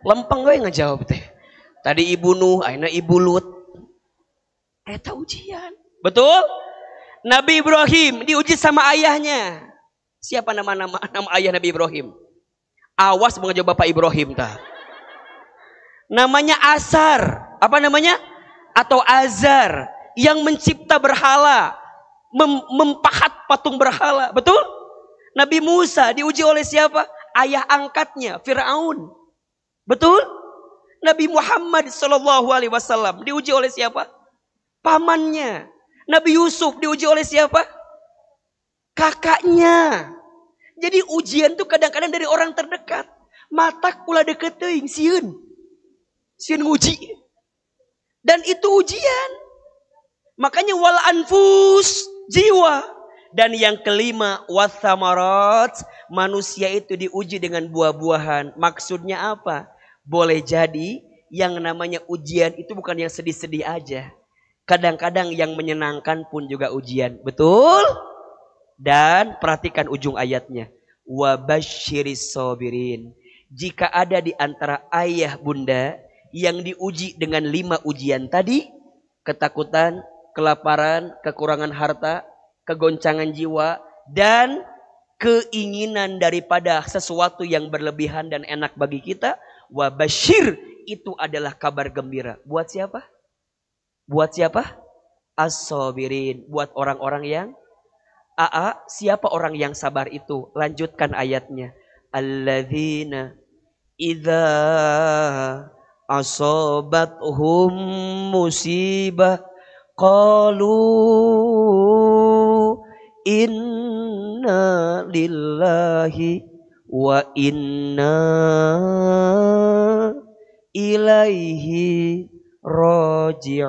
S1: Lempeng gue ngejawab teh. Tadi Ibu Nuh, ayeuna Ibu Lut. Eta ujian. Betul? Nabi Ibrahim diuji sama ayahnya. Siapa nama ayah Nabi Ibrahim? Awas mengejawab Bapak Ibrahim tah. Namanya Asar. Apa namanya? Atau Azar. Yang mencipta berhala. Mempahat patung berhala. Betul? Nabi Musa diuji oleh siapa? Ayah angkatnya, Fir'aun. Betul? Nabi Muhammad SAW diuji oleh siapa? Pamannya. Nabi Yusuf diuji oleh siapa? Kakaknya. Jadi ujian itu kadang-kadang dari orang terdekat. Matak ulah deket teuing sieun. Sieun nguji. Dan itu ujian. Makanya wal anfus, jiwa. Dan yang kelima, wathamarat, manusia itu diuji dengan buah-buahan. Maksudnya apa? Boleh jadi yang namanya ujian itu bukan yang sedih-sedih aja. Kadang-kadang yang menyenangkan pun juga ujian. Betul? Dan perhatikan ujung ayatnya. Wabasyiris sabirin. Jika ada di antara ayah bunda yang diuji dengan 5 ujian tadi, ketakutan, kelaparan, kekurangan harta, kegoncangan jiwa, dan keinginan daripada sesuatu yang berlebihan dan enak bagi kita, wabashir, itu adalah kabar gembira. Buat siapa? Buat siapa? As-sabirin. Buat orang-orang yang siapa orang yang sabar itu? Lanjutkan ayatnya. Alladzina idza asabathum musibah qalu inna lillahi wa inna ilaihi raji'un.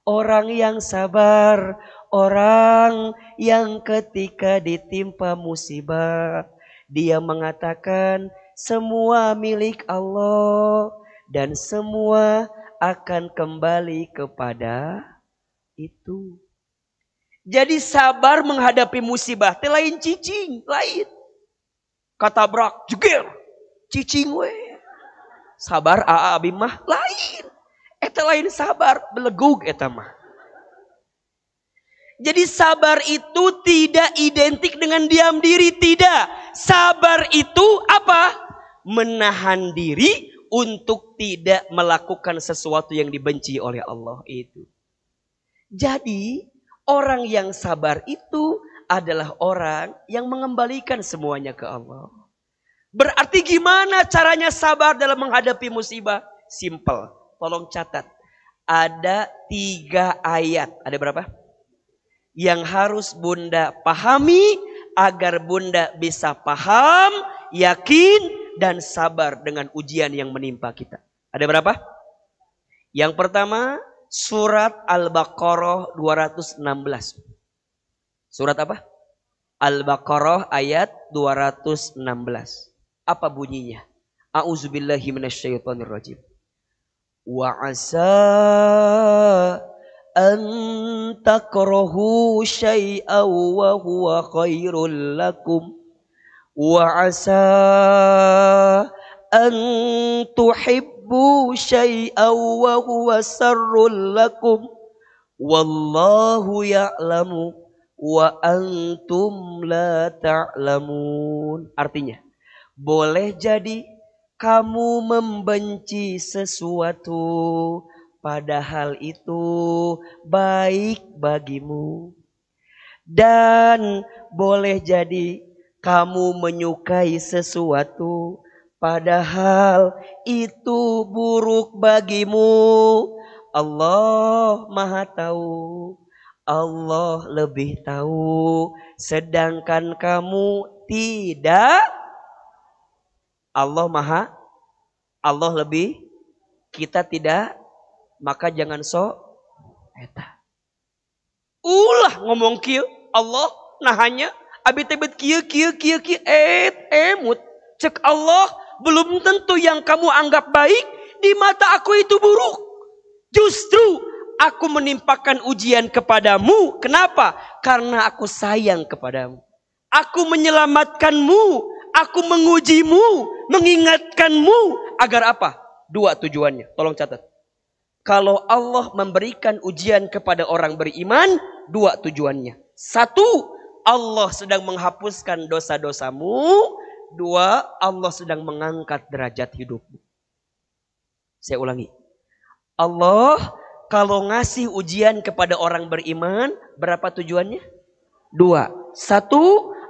S1: Orang yang sabar, orang yang ketika ditimpa musibah, dia mengatakan semua milik Allah dan semua akan kembali kepada itu. Jadi sabar menghadapi musibah teh lain cicing, lain. Katabrak, jeger, cicing we. Sabar abi mah lain. Eta lain sabar, belegug eta mah. Jadi sabar itu tidak identik dengan diam diri, tidak. Sabar itu apa? Menahan diri untuk tidak melakukan sesuatu yang dibenci oleh Allah itu. Jadi orang yang sabar itu adalah orang yang mengembalikan semuanya ke Allah. Berarti gimana caranya sabar dalam menghadapi musibah? Simple. Tolong catat. Ada 3 ayat. Ada berapa? Yang harus bunda pahami agar bunda bisa paham, yakin, dan sabar dengan ujian yang menimpa kita. Ada berapa? Yang pertama, surat Al-Baqarah 216. Surat apa? Al-Baqarah ayat 216. Apa bunyinya? A'udzubillahi minasyaitonirrajim. Wa asa an takrahu syai'an wa huwa khairul lakum wa asa an tuhibbu syai'an wa huwa sarrul lakum wallahu ya'lamu wa antum la ta'lamun. Artinya, boleh jadi kamu membenci sesuatu padahal itu baik bagimu. Dan boleh jadi kamu menyukai sesuatu padahal itu buruk bagimu. Allah Maha Tahu. Allah lebih tahu. Sedangkan kamu tidak. Allah lebih, kita tidak, maka jangan eta. Ulah ngomong kieu, Allah nahanya abi tebet kieu emut. Cek Allah, belum tentu yang kamu anggap baik di mata aku itu buruk. Justru aku menimpakan ujian kepadamu. Kenapa? Karena aku sayang kepadamu. Aku menyelamatkanmu. Aku mengujimu, mengingatkanmu agar apa? 2 tujuannya. Tolong catat. Kalau Allah memberikan ujian kepada orang beriman, 2 tujuannya. 1, Allah sedang menghapuskan dosa-dosamu. 2, Allah sedang mengangkat derajat hidupmu. Saya ulangi. Allah kalau ngasih ujian kepada orang beriman, berapa tujuannya? 2. 1,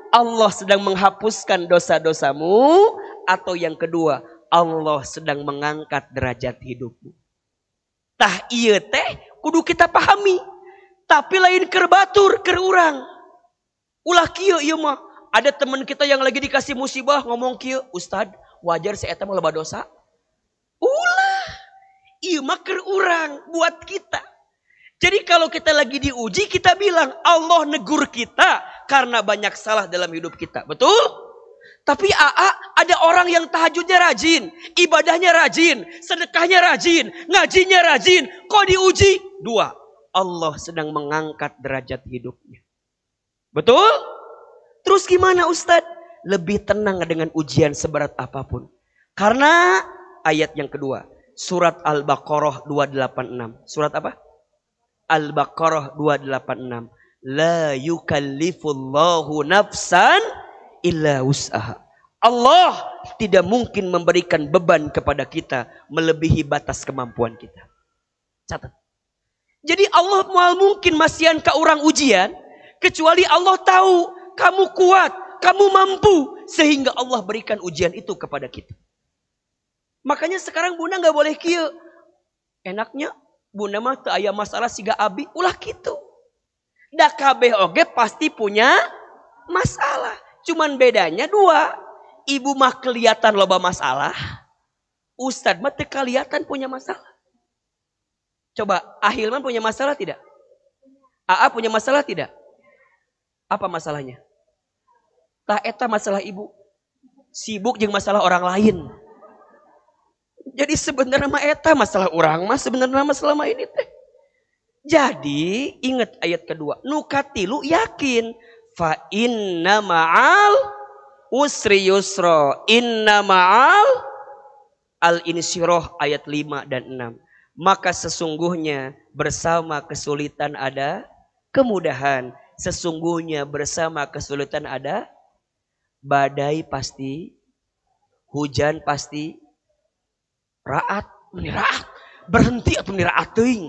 S1: Allah sedang menghapuskan dosa-dosamu. Atau yang kedua, Allah sedang mengangkat derajat hidupmu. Tah iya teh kudu kita pahami. Tapi lain keur batur keur urang. Ulah kieu ieu mah. Ada teman kita yang lagi dikasih musibah ngomong kieu, "Ustad, wajar si eta mah loba dosa?" Ulah. Ieu mah keur urang buat kita. Jadi kalau kita lagi diuji, kita bilang Allah negur kita karena banyak salah dalam hidup kita. Betul? Tapi ada orang yang tahajudnya rajin, ibadahnya rajin, sedekahnya rajin, ngajinya rajin. Kok diuji? 2, Allah sedang mengangkat derajat hidupnya. Betul? Terus gimana Ustadz? lebih tenang dengan ujian seberat apapun. Karena ayat yang kedua, surat Al-Baqarah 286. Surat apa? Al-Baqarah 286. La yukallifullahu nafsan illa wus'aha. Allah tidak mungkin memberikan beban kepada kita melebihi batas kemampuan kita. Catat. Jadi Allah mual mungkin masihan ke orang ujian, kecuali Allah tahu kamu kuat, kamu mampu, sehingga Allah berikan ujian itu kepada kita. Makanya sekarang bunda nggak boleh kieu. Enaknya bunda mah teu aya masalah siga abi, ulah kitu. Da kabeh oge pasti punya masalah. Cuman bedanya dua. Ibu mah kelihatan loba masalah, ustad mah teu kelihatan punya masalah. Coba, Ahilman punya masalah tidak? AA punya masalah tidak? Apa masalahnya? Tah eta masalah ibu. Sibuk jeung masalah orang lain. Jadi sebenarnya mah eta masalah orang mah sebenarnya masalah mah ini teh. Jadi ingat ayat kedua. Nukatilu yakin. Fa inna ma'al usri yusra. Inna ma'al al-insyirah ayat 5 dan 6. Maka sesungguhnya bersama kesulitan ada kemudahan. Sesungguhnya bersama kesulitan ada badai pasti, hujan pasti, raat, berhenti atau raat teuing.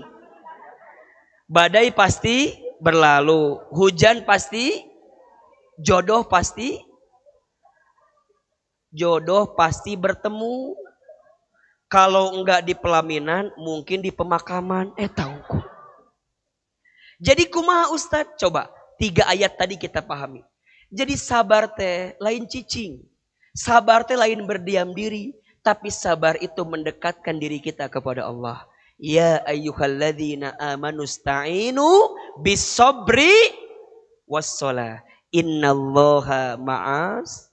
S1: Badai pasti berlalu, hujan pasti, jodoh pasti bertemu. Kalau enggak di pelaminan, mungkin di pemakaman. Tahu. Jadi kumaha Ustadz? Coba 3 ayat tadi kita pahami. Jadi sabar teh lain cicing. Sabar teh lain berdiam diri. Tapi sabar itu mendekatkan diri kita kepada Allah. Ya ayyuhalladzina amanu sta'inu bis-sabri was-shalah. Innallaha ma'as.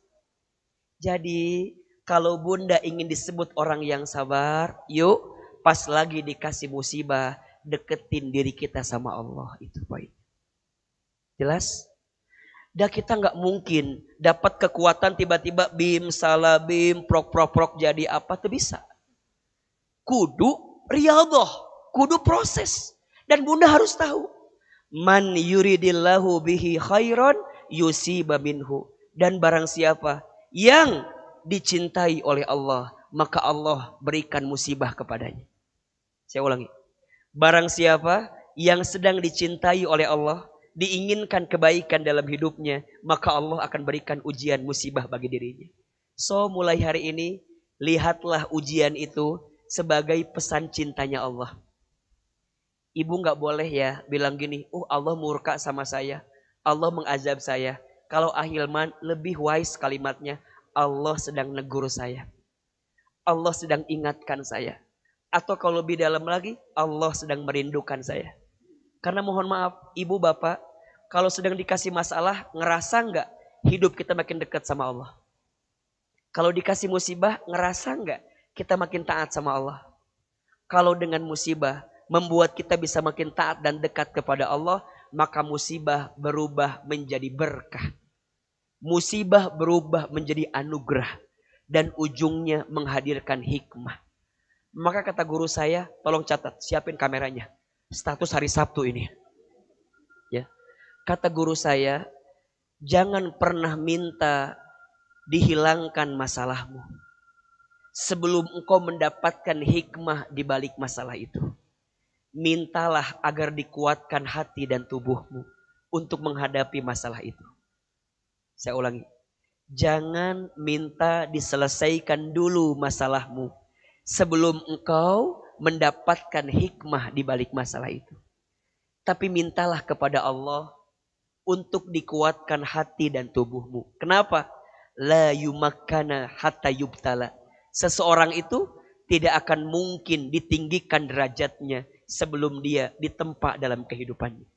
S1: Jadi kalau bunda ingin disebut orang yang sabar, yuk pas lagi dikasih musibah, deketin diri kita sama Allah. Itu baik. Jelas? Dan kita nggak mungkin dapat kekuatan tiba-tiba bim, salah bim, prok jadi apa, tuh bisa. Kudu riyadhah, kudu proses. Dan bunda harus tahu. Man yuridillahu bihi khairan yusiba minhu. Dan barang siapa yang dicintai oleh Allah, maka Allah berikan musibah kepadanya. Saya ulangi. Barang siapa yang sedang dicintai oleh Allah, diinginkan kebaikan dalam hidupnya, maka Allah akan berikan ujian musibah bagi dirinya. So mulai hari ini, lihatlah ujian itu sebagai pesan cintanya Allah. Ibu gak boleh ya bilang gini, Allah murka sama saya, Allah mengazab saya. Kalau Ahilman lebih wise kalimatnya, Allah sedang negur saya. Allah sedang ingatkan saya. Atau kalau lebih dalam lagi, Allah sedang merindukan saya. Karena mohon maaf, ibu bapak, kalau sedang dikasih masalah, ngerasa nggak hidup kita makin dekat sama Allah? Kalau dikasih musibah, ngerasa nggak kita makin taat sama Allah? Kalau dengan musibah membuat kita bisa makin taat dan dekat kepada Allah, maka musibah berubah menjadi berkah. Musibah berubah menjadi anugerah. Dan ujungnya menghadirkan hikmah. Maka kata guru saya, tolong catat, siapin kameranya. Status hari Sabtu ini. Ya. Kata guru saya, jangan pernah minta dihilangkan masalahmu sebelum engkau mendapatkan hikmah di balik masalah itu. Mintalah agar dikuatkan hati dan tubuhmu untuk menghadapi masalah itu. Saya ulangi. Jangan minta diselesaikan dulu masalahmu sebelum engkau mendapatkan hikmah di balik masalah itu. Tapi mintalah kepada Allah untuk dikuatkan hati dan tubuhmu. Kenapa? La yumakkana hatta yubtala. Seseorang itu tidak akan mungkin ditinggikan derajatnya sebelum dia ditempa dalam kehidupannya.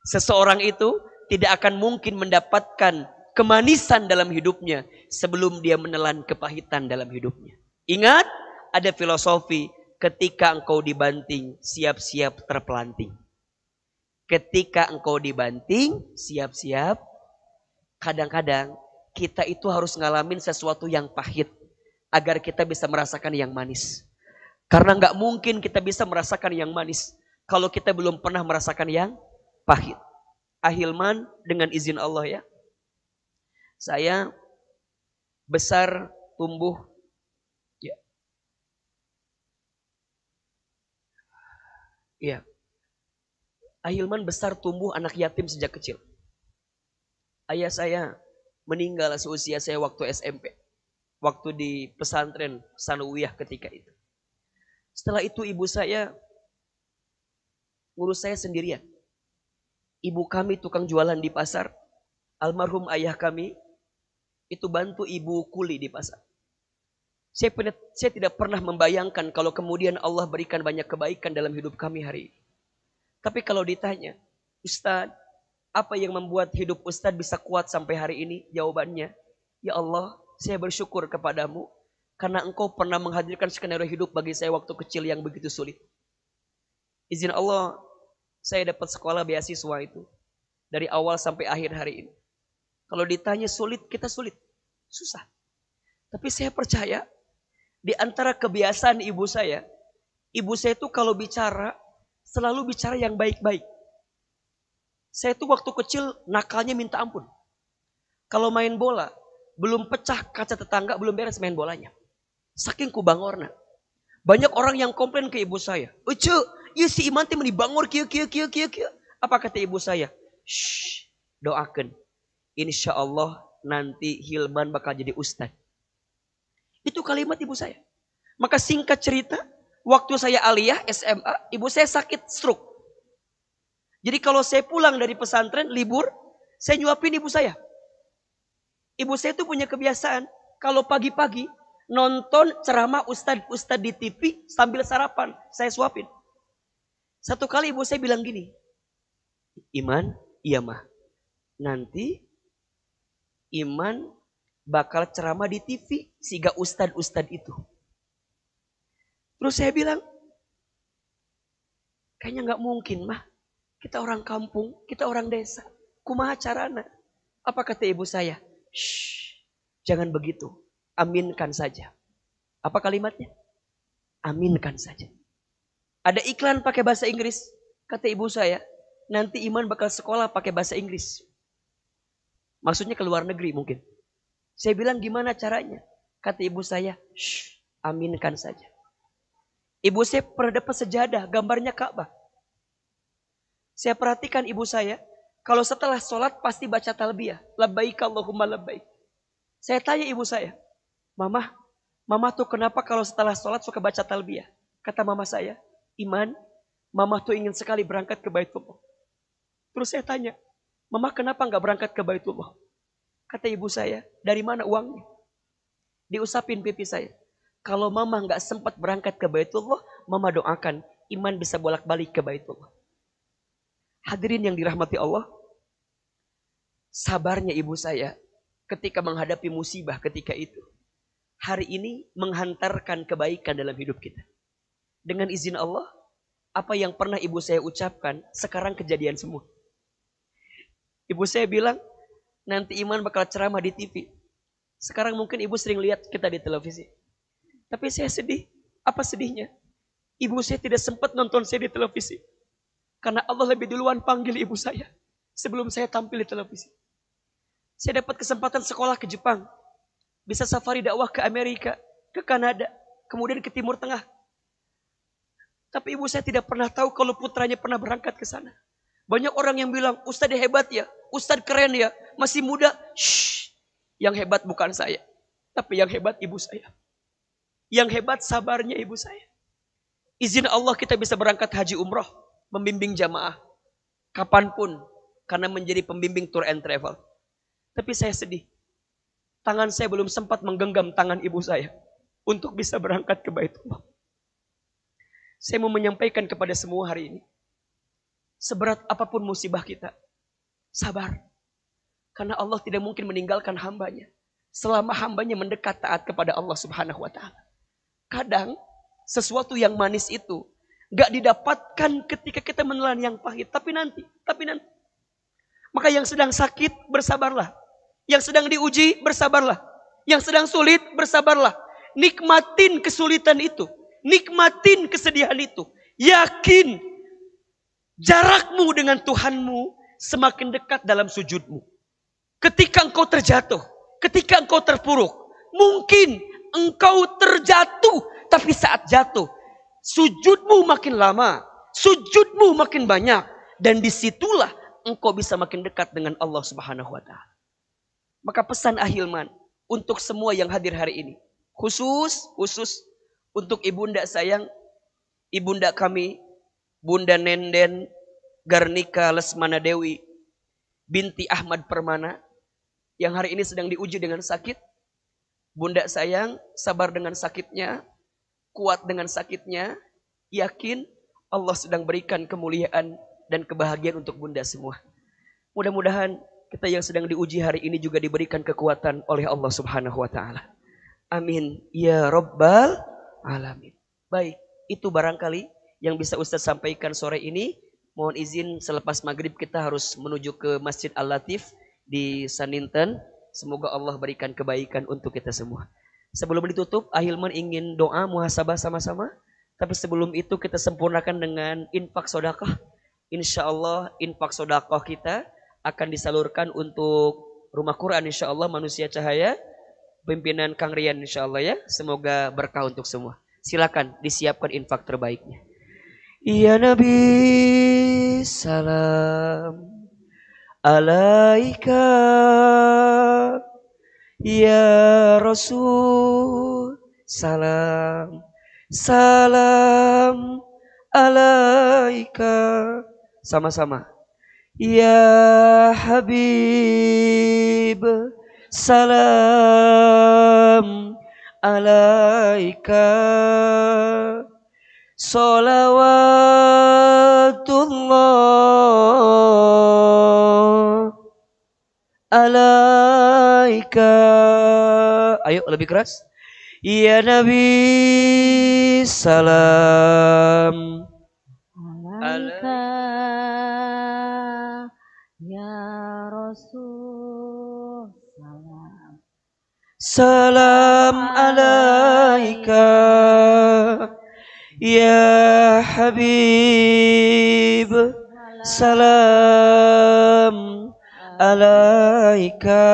S1: Seseorang itu tidak akan mungkin mendapatkan kemanisan dalam hidupnya sebelum dia menelan kepahitan dalam hidupnya. Ingat, ada filosofi, ketika engkau dibanting, siap-siap terpelanting. Ketika engkau dibanting, siap-siap. Kadang-kadang kita itu harus ngalamin sesuatu yang pahit agar kita bisa merasakan yang manis. Karena nggak mungkin kita bisa merasakan yang manis kalau kita belum pernah merasakan yang pahit. Ahilman, dengan izin Allah ya, saya besar tumbuh ya. Iya. Ahilman besar tumbuh anak yatim sejak kecil. Ayah saya meninggal seusia saya waktu SMP. Waktu di pesantren Sanawiyah ketika itu. Setelah itu ibu saya ngurus saya sendirian. Ibu kami tukang jualan di pasar. Almarhum ayah kami itu bantu ibu kuli di pasar. Saya tidak pernah membayangkan kalau kemudian Allah berikan banyak kebaikan dalam hidup kami hari ini. Tapi kalau ditanya, Ustaz, apa yang membuat hidup Ustaz bisa kuat sampai hari ini? Jawabannya, ya Allah, saya bersyukur kepadamu karena engkau pernah menghadirkan skenario hidup bagi saya waktu kecil yang begitu sulit. Izin Allah, saya dapat sekolah beasiswa itu dari awal sampai akhir hari ini. Kalau ditanya sulit, kita sulit. Susah. Tapi saya percaya, di antara kebiasaan ibu saya itu kalau bicara, selalu bicara yang baik-baik. Saya tuh waktu kecil nakalnya minta ampun. Kalau main bola, belum pecah kaca tetangga, belum beres main bolanya. Saking kubangorna. Banyak orang yang komplain ke ibu saya. Ucu, iya si Iman teh menibangor kia. Apa kata ibu saya? Shh, doakan. Insya Allah nanti Hilman bakal jadi ustad. Itu kalimat ibu saya. Maka singkat cerita, waktu saya aliyah SMA, ibu saya sakit stroke. Jadi kalau saya pulang dari pesantren, libur, saya nyuapin ibu saya. Ibu saya itu punya kebiasaan, kalau pagi-pagi nonton ceramah ustad di TV sambil sarapan, saya suapin. Satu kali ibu saya bilang gini, Iman, iya mah, nanti Iman bakal ceramah di TV, siga ustad itu. Terus saya bilang, kayaknya nggak mungkin mah. Kita orang kampung, kita orang desa. Kumaha carana? Apa kata ibu saya? Shh, jangan begitu. Aminkan saja. Apa kalimatnya? Aminkan saja. Ada iklan pakai bahasa Inggris. Kata ibu saya, nanti Iman bakal sekolah pakai bahasa Inggris. Maksudnya ke luar negeri mungkin. Saya bilang gimana caranya? Kata ibu saya, shh, aminkan saja. Ibu saya pernah dapat sejadah, gambarnya Ka'bah. Saya perhatikan ibu saya, kalau setelah sholat pasti baca talbiyah. Labbaik Allahumma labbaik. Saya tanya ibu saya, Mama tuh kenapa kalau setelah sholat suka baca talbiyah? Kata mama saya, Iman, Mama tuh ingin sekali berangkat ke Baitullah. Terus saya tanya, Mama kenapa nggak berangkat ke Baitullah? Kata ibu saya, dari mana uangnya? Diusapin pipi saya. Kalau Mama nggak sempat berangkat ke Baitullah, Mama doakan Iman bisa bolak-balik ke Baitullah. Hadirin yang dirahmati Allah, sabarnya ibu saya ketika menghadapi musibah ketika itu. Hari ini menghantarkan kebaikan dalam hidup kita. Dengan izin Allah, apa yang pernah ibu saya ucapkan, sekarang kejadian semua. Ibu saya bilang, nanti Iman bakal ceramah di TV. Sekarang mungkin ibu sering lihat kita di televisi. Tapi saya sedih. Apa sedihnya? Ibu saya tidak sempat nonton saya di televisi. Karena Allah lebih duluan panggil ibu saya sebelum saya tampil di televisi. Saya dapat kesempatan sekolah ke Jepang. Bisa safari dakwah ke Amerika, ke Kanada, kemudian ke Timur Tengah. Tapi ibu saya tidak pernah tahu kalau putranya pernah berangkat ke sana. Banyak orang yang bilang, Ustadz hebat ya, Ustadz keren ya, masih muda. Shh, yang hebat bukan saya, tapi yang hebat ibu saya. Yang hebat sabarnya ibu saya. Izin Allah kita bisa berangkat haji umroh, membimbing jamaah kapanpun karena menjadi pembimbing tour and travel. Tapi saya sedih. Tangan saya belum sempat menggenggam tangan ibu saya untuk bisa berangkat ke Baitullah. Saya mau menyampaikan kepada semua hari ini, seberat apapun musibah kita, sabar. Karena Allah tidak mungkin meninggalkan hambanya selama hambanya mendekat taat kepada Allah Subhanahu wa ta'ala. Kadang sesuatu yang manis itu gak didapatkan ketika kita menelan yang pahit. Tapi nanti. Maka yang sedang sakit bersabarlah. Yang sedang diuji, bersabarlah. Yang sedang sulit, bersabarlah. Nikmatin kesulitan itu. Nikmatin kesedihan itu. Yakin jarakmu dengan Tuhanmu semakin dekat dalam sujudmu. Ketika engkau terjatuh, ketika engkau terpuruk, mungkin engkau terjatuh, tapi saat jatuh, sujudmu makin lama, sujudmu makin banyak, dan disitulah engkau bisa makin dekat dengan Allah Subhanahu wa Ta'ala. Maka pesan Ahilman untuk semua yang hadir hari ini, khusus untuk ibunda sayang, ibunda kami, Bunda Nenden Garnika Lesmana Dewi binti Ahmad Permana, yang hari ini sedang diuji dengan sakit. Bunda sayang, sabar dengan sakitnya, kuat dengan sakitnya, yakin Allah sedang berikan kemuliaan dan kebahagiaan untuk bunda semua. Mudah-mudahan kita yang sedang diuji hari ini juga diberikan kekuatan oleh Allah Subhanahu wa Ta'ala. Amin ya Rabbal Alamin. Baik, itu barangkali yang bisa Ustaz sampaikan sore ini. Mohon izin selepas maghrib kita harus menuju ke Masjid Al-Latif di Saninten. Semoga Allah berikan kebaikan untuk kita semua. Sebelum ditutup, Ahilman ingin doa muhasabah sama-sama. Tapi sebelum itu kita sempurnakan dengan infak sedekah. Insya Allah infak sedekah kita akan disalurkan untuk rumah Quran, insya Allah Manusia Cahaya, pimpinan Kang Rian, insya Allah ya. Semoga berkah untuk semua. Silakan disiapkan infak terbaiknya. Ya Nabi salam alaika, ya Rasul salam salam alaika. Sama-sama. Ya Habib salam alaika, salawatullah alaika. Ayo lebih keras. Ya Nabi salam alaika,
S2: ya Rasul salam
S1: salam alaika, ya Habib salam alaika,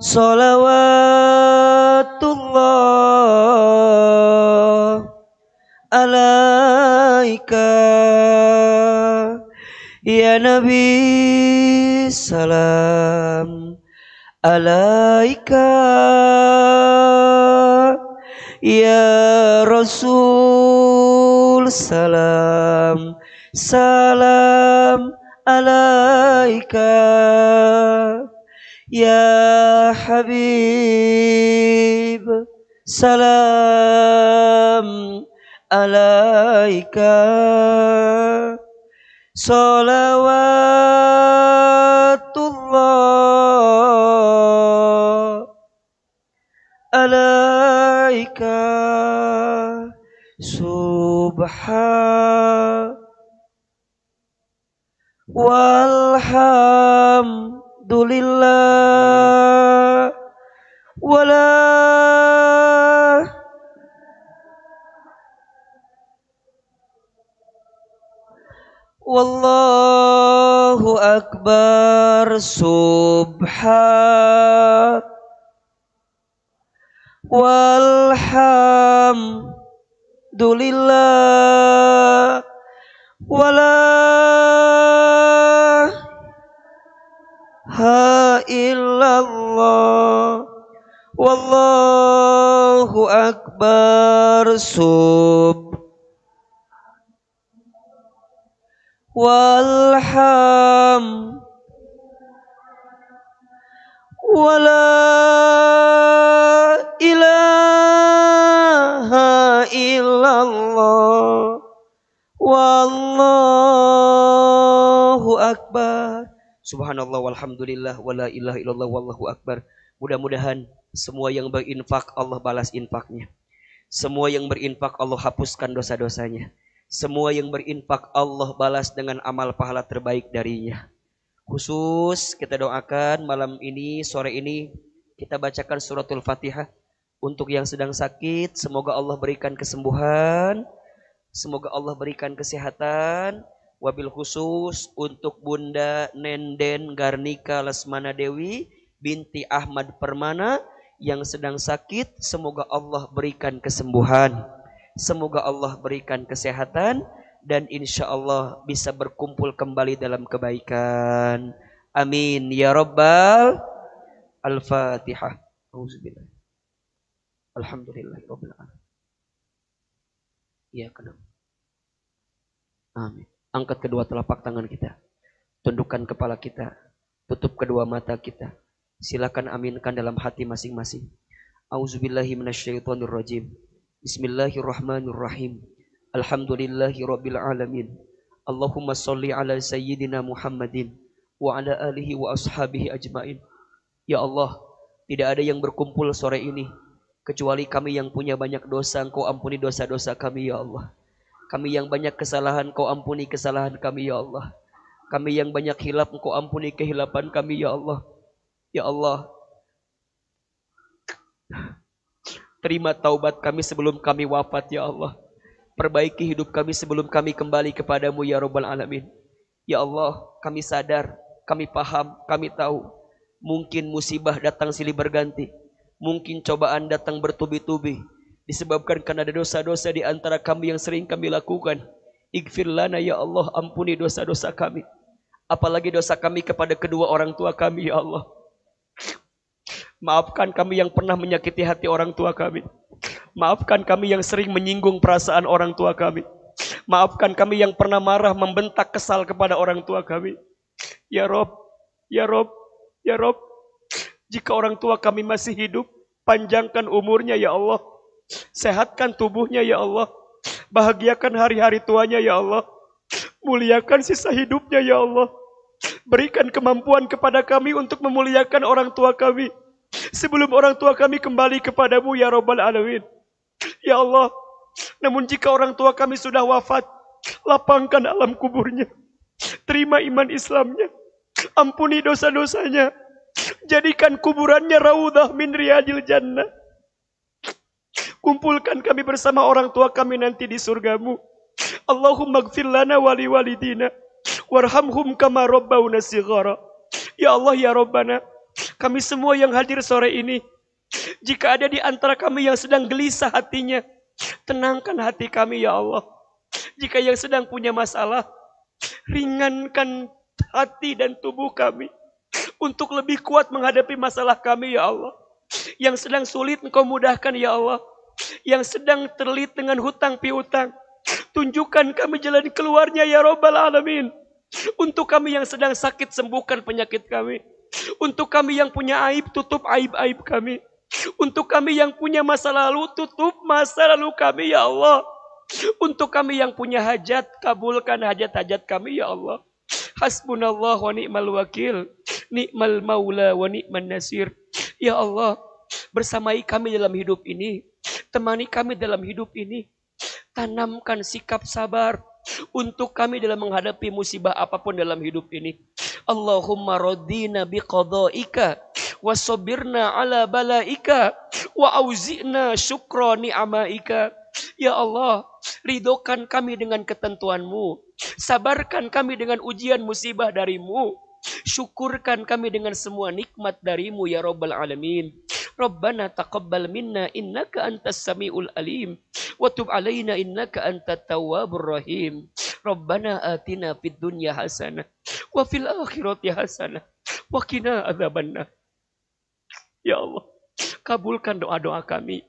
S1: salawatullah alaika. Ya Nabi salam alaika, ya Rasul salam salam alaika, ya Habib salam alaika, salawatullah alaika. Subhan walhamdulillah wala wallahu akbar. Subhan walhamdulillah wala ha illallah wallahu akbar. Walham wala ilaha illallah wallahu akbar. Subhanallah walhamdulillah wala ilaha illallah wallahu akbar. Mudah-mudahan semua yang berinfak Allah balas infaknya. Semua yang berinfak Allah hapuskan dosa-dosanya. Semua yang berinfak Allah balas dengan amal pahala terbaik darinya. Khusus kita doakan malam ini, sore ini kita bacakan suratul Fatihah. Untuk yang sedang sakit, semoga Allah berikan kesembuhan, semoga Allah berikan kesehatan. Wabil khusus untuk Bunda Nenden Garnika Lesmana Dewi binti Ahmad Permana yang sedang sakit, semoga Allah berikan kesembuhan, semoga Allah berikan kesehatan, dan insya Allah bisa berkumpul kembali dalam kebaikan. Amin ya Rabbal. Al-Fatihah. Auzubillah. Alhamdulillahirabbil alamin. Ya kenapa? Amin. Angkat kedua telapak tangan kita, tundukkan kepala kita, tutup kedua mata kita. Silakan aminkan dalam hati masing-masing. Auzubillahi minasyaitonirrajim. Bismillahirrahmanirrahim. Alhamdulillahirabbil alamin. Allahumma sholli ala sayyidina Muhammadin wa ala alihi wa ashabihi ajmain. Ya Allah, tidak ada yang berkumpul sore ini kecuali kami yang punya banyak dosa. Engkau ampuni dosa-dosa kami ya Allah. Kami yang banyak kesalahan, Engkau ampuni kesalahan kami ya Allah. Kami yang banyak hilaf, Engkau ampuni kehilapan kami ya Allah. Ya Allah, terima taubat kami sebelum kami wafat ya Allah. Perbaiki hidup kami sebelum kami kembali kepadamu ya Rabbal Alamin. Ya Allah, kami sadar, kami paham, kami tahu. Mungkin musibah datang silih berganti. Mungkin cobaan datang bertubi-tubi. Disebabkan karena ada dosa-dosa di antara kami yang sering kami lakukan. Ighfir lana ya Allah, ampuni dosa-dosa kami. Apalagi dosa kami kepada kedua orang tua kami ya Allah. Maafkan kami yang pernah menyakiti hati orang tua kami. Maafkan kami yang sering menyinggung perasaan orang tua kami. Maafkan kami yang pernah marah, membentak, kesal kepada orang tua kami. Ya Rob, ya Rob, ya Rob. Jika orang tua kami masih hidup, panjangkan umurnya ya Allah. Sehatkan tubuhnya ya Allah. Bahagiakan hari-hari tuanya ya Allah. Muliakan sisa hidupnya ya Allah. Berikan kemampuan kepada kami untuk memuliakan orang tua kami sebelum orang tua kami kembali kepadamu ya Rabbal Alamin. Ya Allah, namun jika orang tua kami sudah wafat, lapangkan alam kuburnya. Terima iman Islamnya. Ampuni dosa-dosanya. Jadikan kuburannya raudhah min riyadil jannah. Kumpulkan kami bersama orang tua kami nanti di surgamu. Allahumma gfir lana wali walidina warhamhum kama rabbawna shighara. Ya Allah ya Rabbana, kami semua yang hadir sore ini, jika ada di antara kami yang sedang gelisah hatinya, tenangkan hati kami ya Allah. Jika yang sedang punya masalah, ringankan hati dan tubuh kami untuk lebih kuat menghadapi masalah kami ya Allah. Yang sedang sulit Engkau mudahkan ya Allah. Yang sedang terlilit dengan hutang piutang, tunjukkan kami jalan keluarnya ya Rabbal Alamin. Untuk kami yang sedang sakit, sembuhkan penyakit kami. Untuk kami yang punya aib, tutup aib-aib kami. Untuk kami yang punya masa lalu, tutup masa lalu kami ya Allah. Untuk kami yang punya hajat, kabulkan hajat-hajat kami ya Allah. Hasbunallah wa ni'mal wakil, ni'mal maula wa ni'man nasir. Ya Allah, bersamai kami dalam hidup ini, temani kami dalam hidup ini. Tanamkan sikap sabar untuk kami dalam menghadapi musibah apapun dalam hidup ini. Allahumma radina biqada'ika wa sabirna ala balaika wa auzi'na syukra ni'amaika. Ya Allah, ridhokan kami dengan ketentuanmu, sabarkan kami dengan ujian musibah darimu, syukurkan kami dengan semua nikmat darimu ya Rabbal Alamin. Rabbana taqabbal minna innaka antas samiul alim wa tub alaina innaka antat tawwabur rahim. Rabbana atina fid dunya hasanah wa fil akhirati hasanah wa qina adzabannar. Ya Allah, kabulkan doa-doa kami,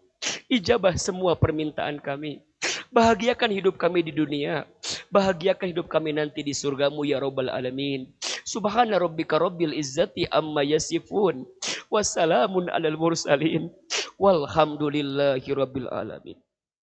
S1: ijabah semua permintaan kami. Bahagiakan hidup kami di dunia, bahagiakan hidup kami nanti di surgamu ya Rabbal Alamin. Subhana rabbika rabbil izzati amma yasifun. Wassalamun alal mursalin. Walhamdulillahi rabbil alamin.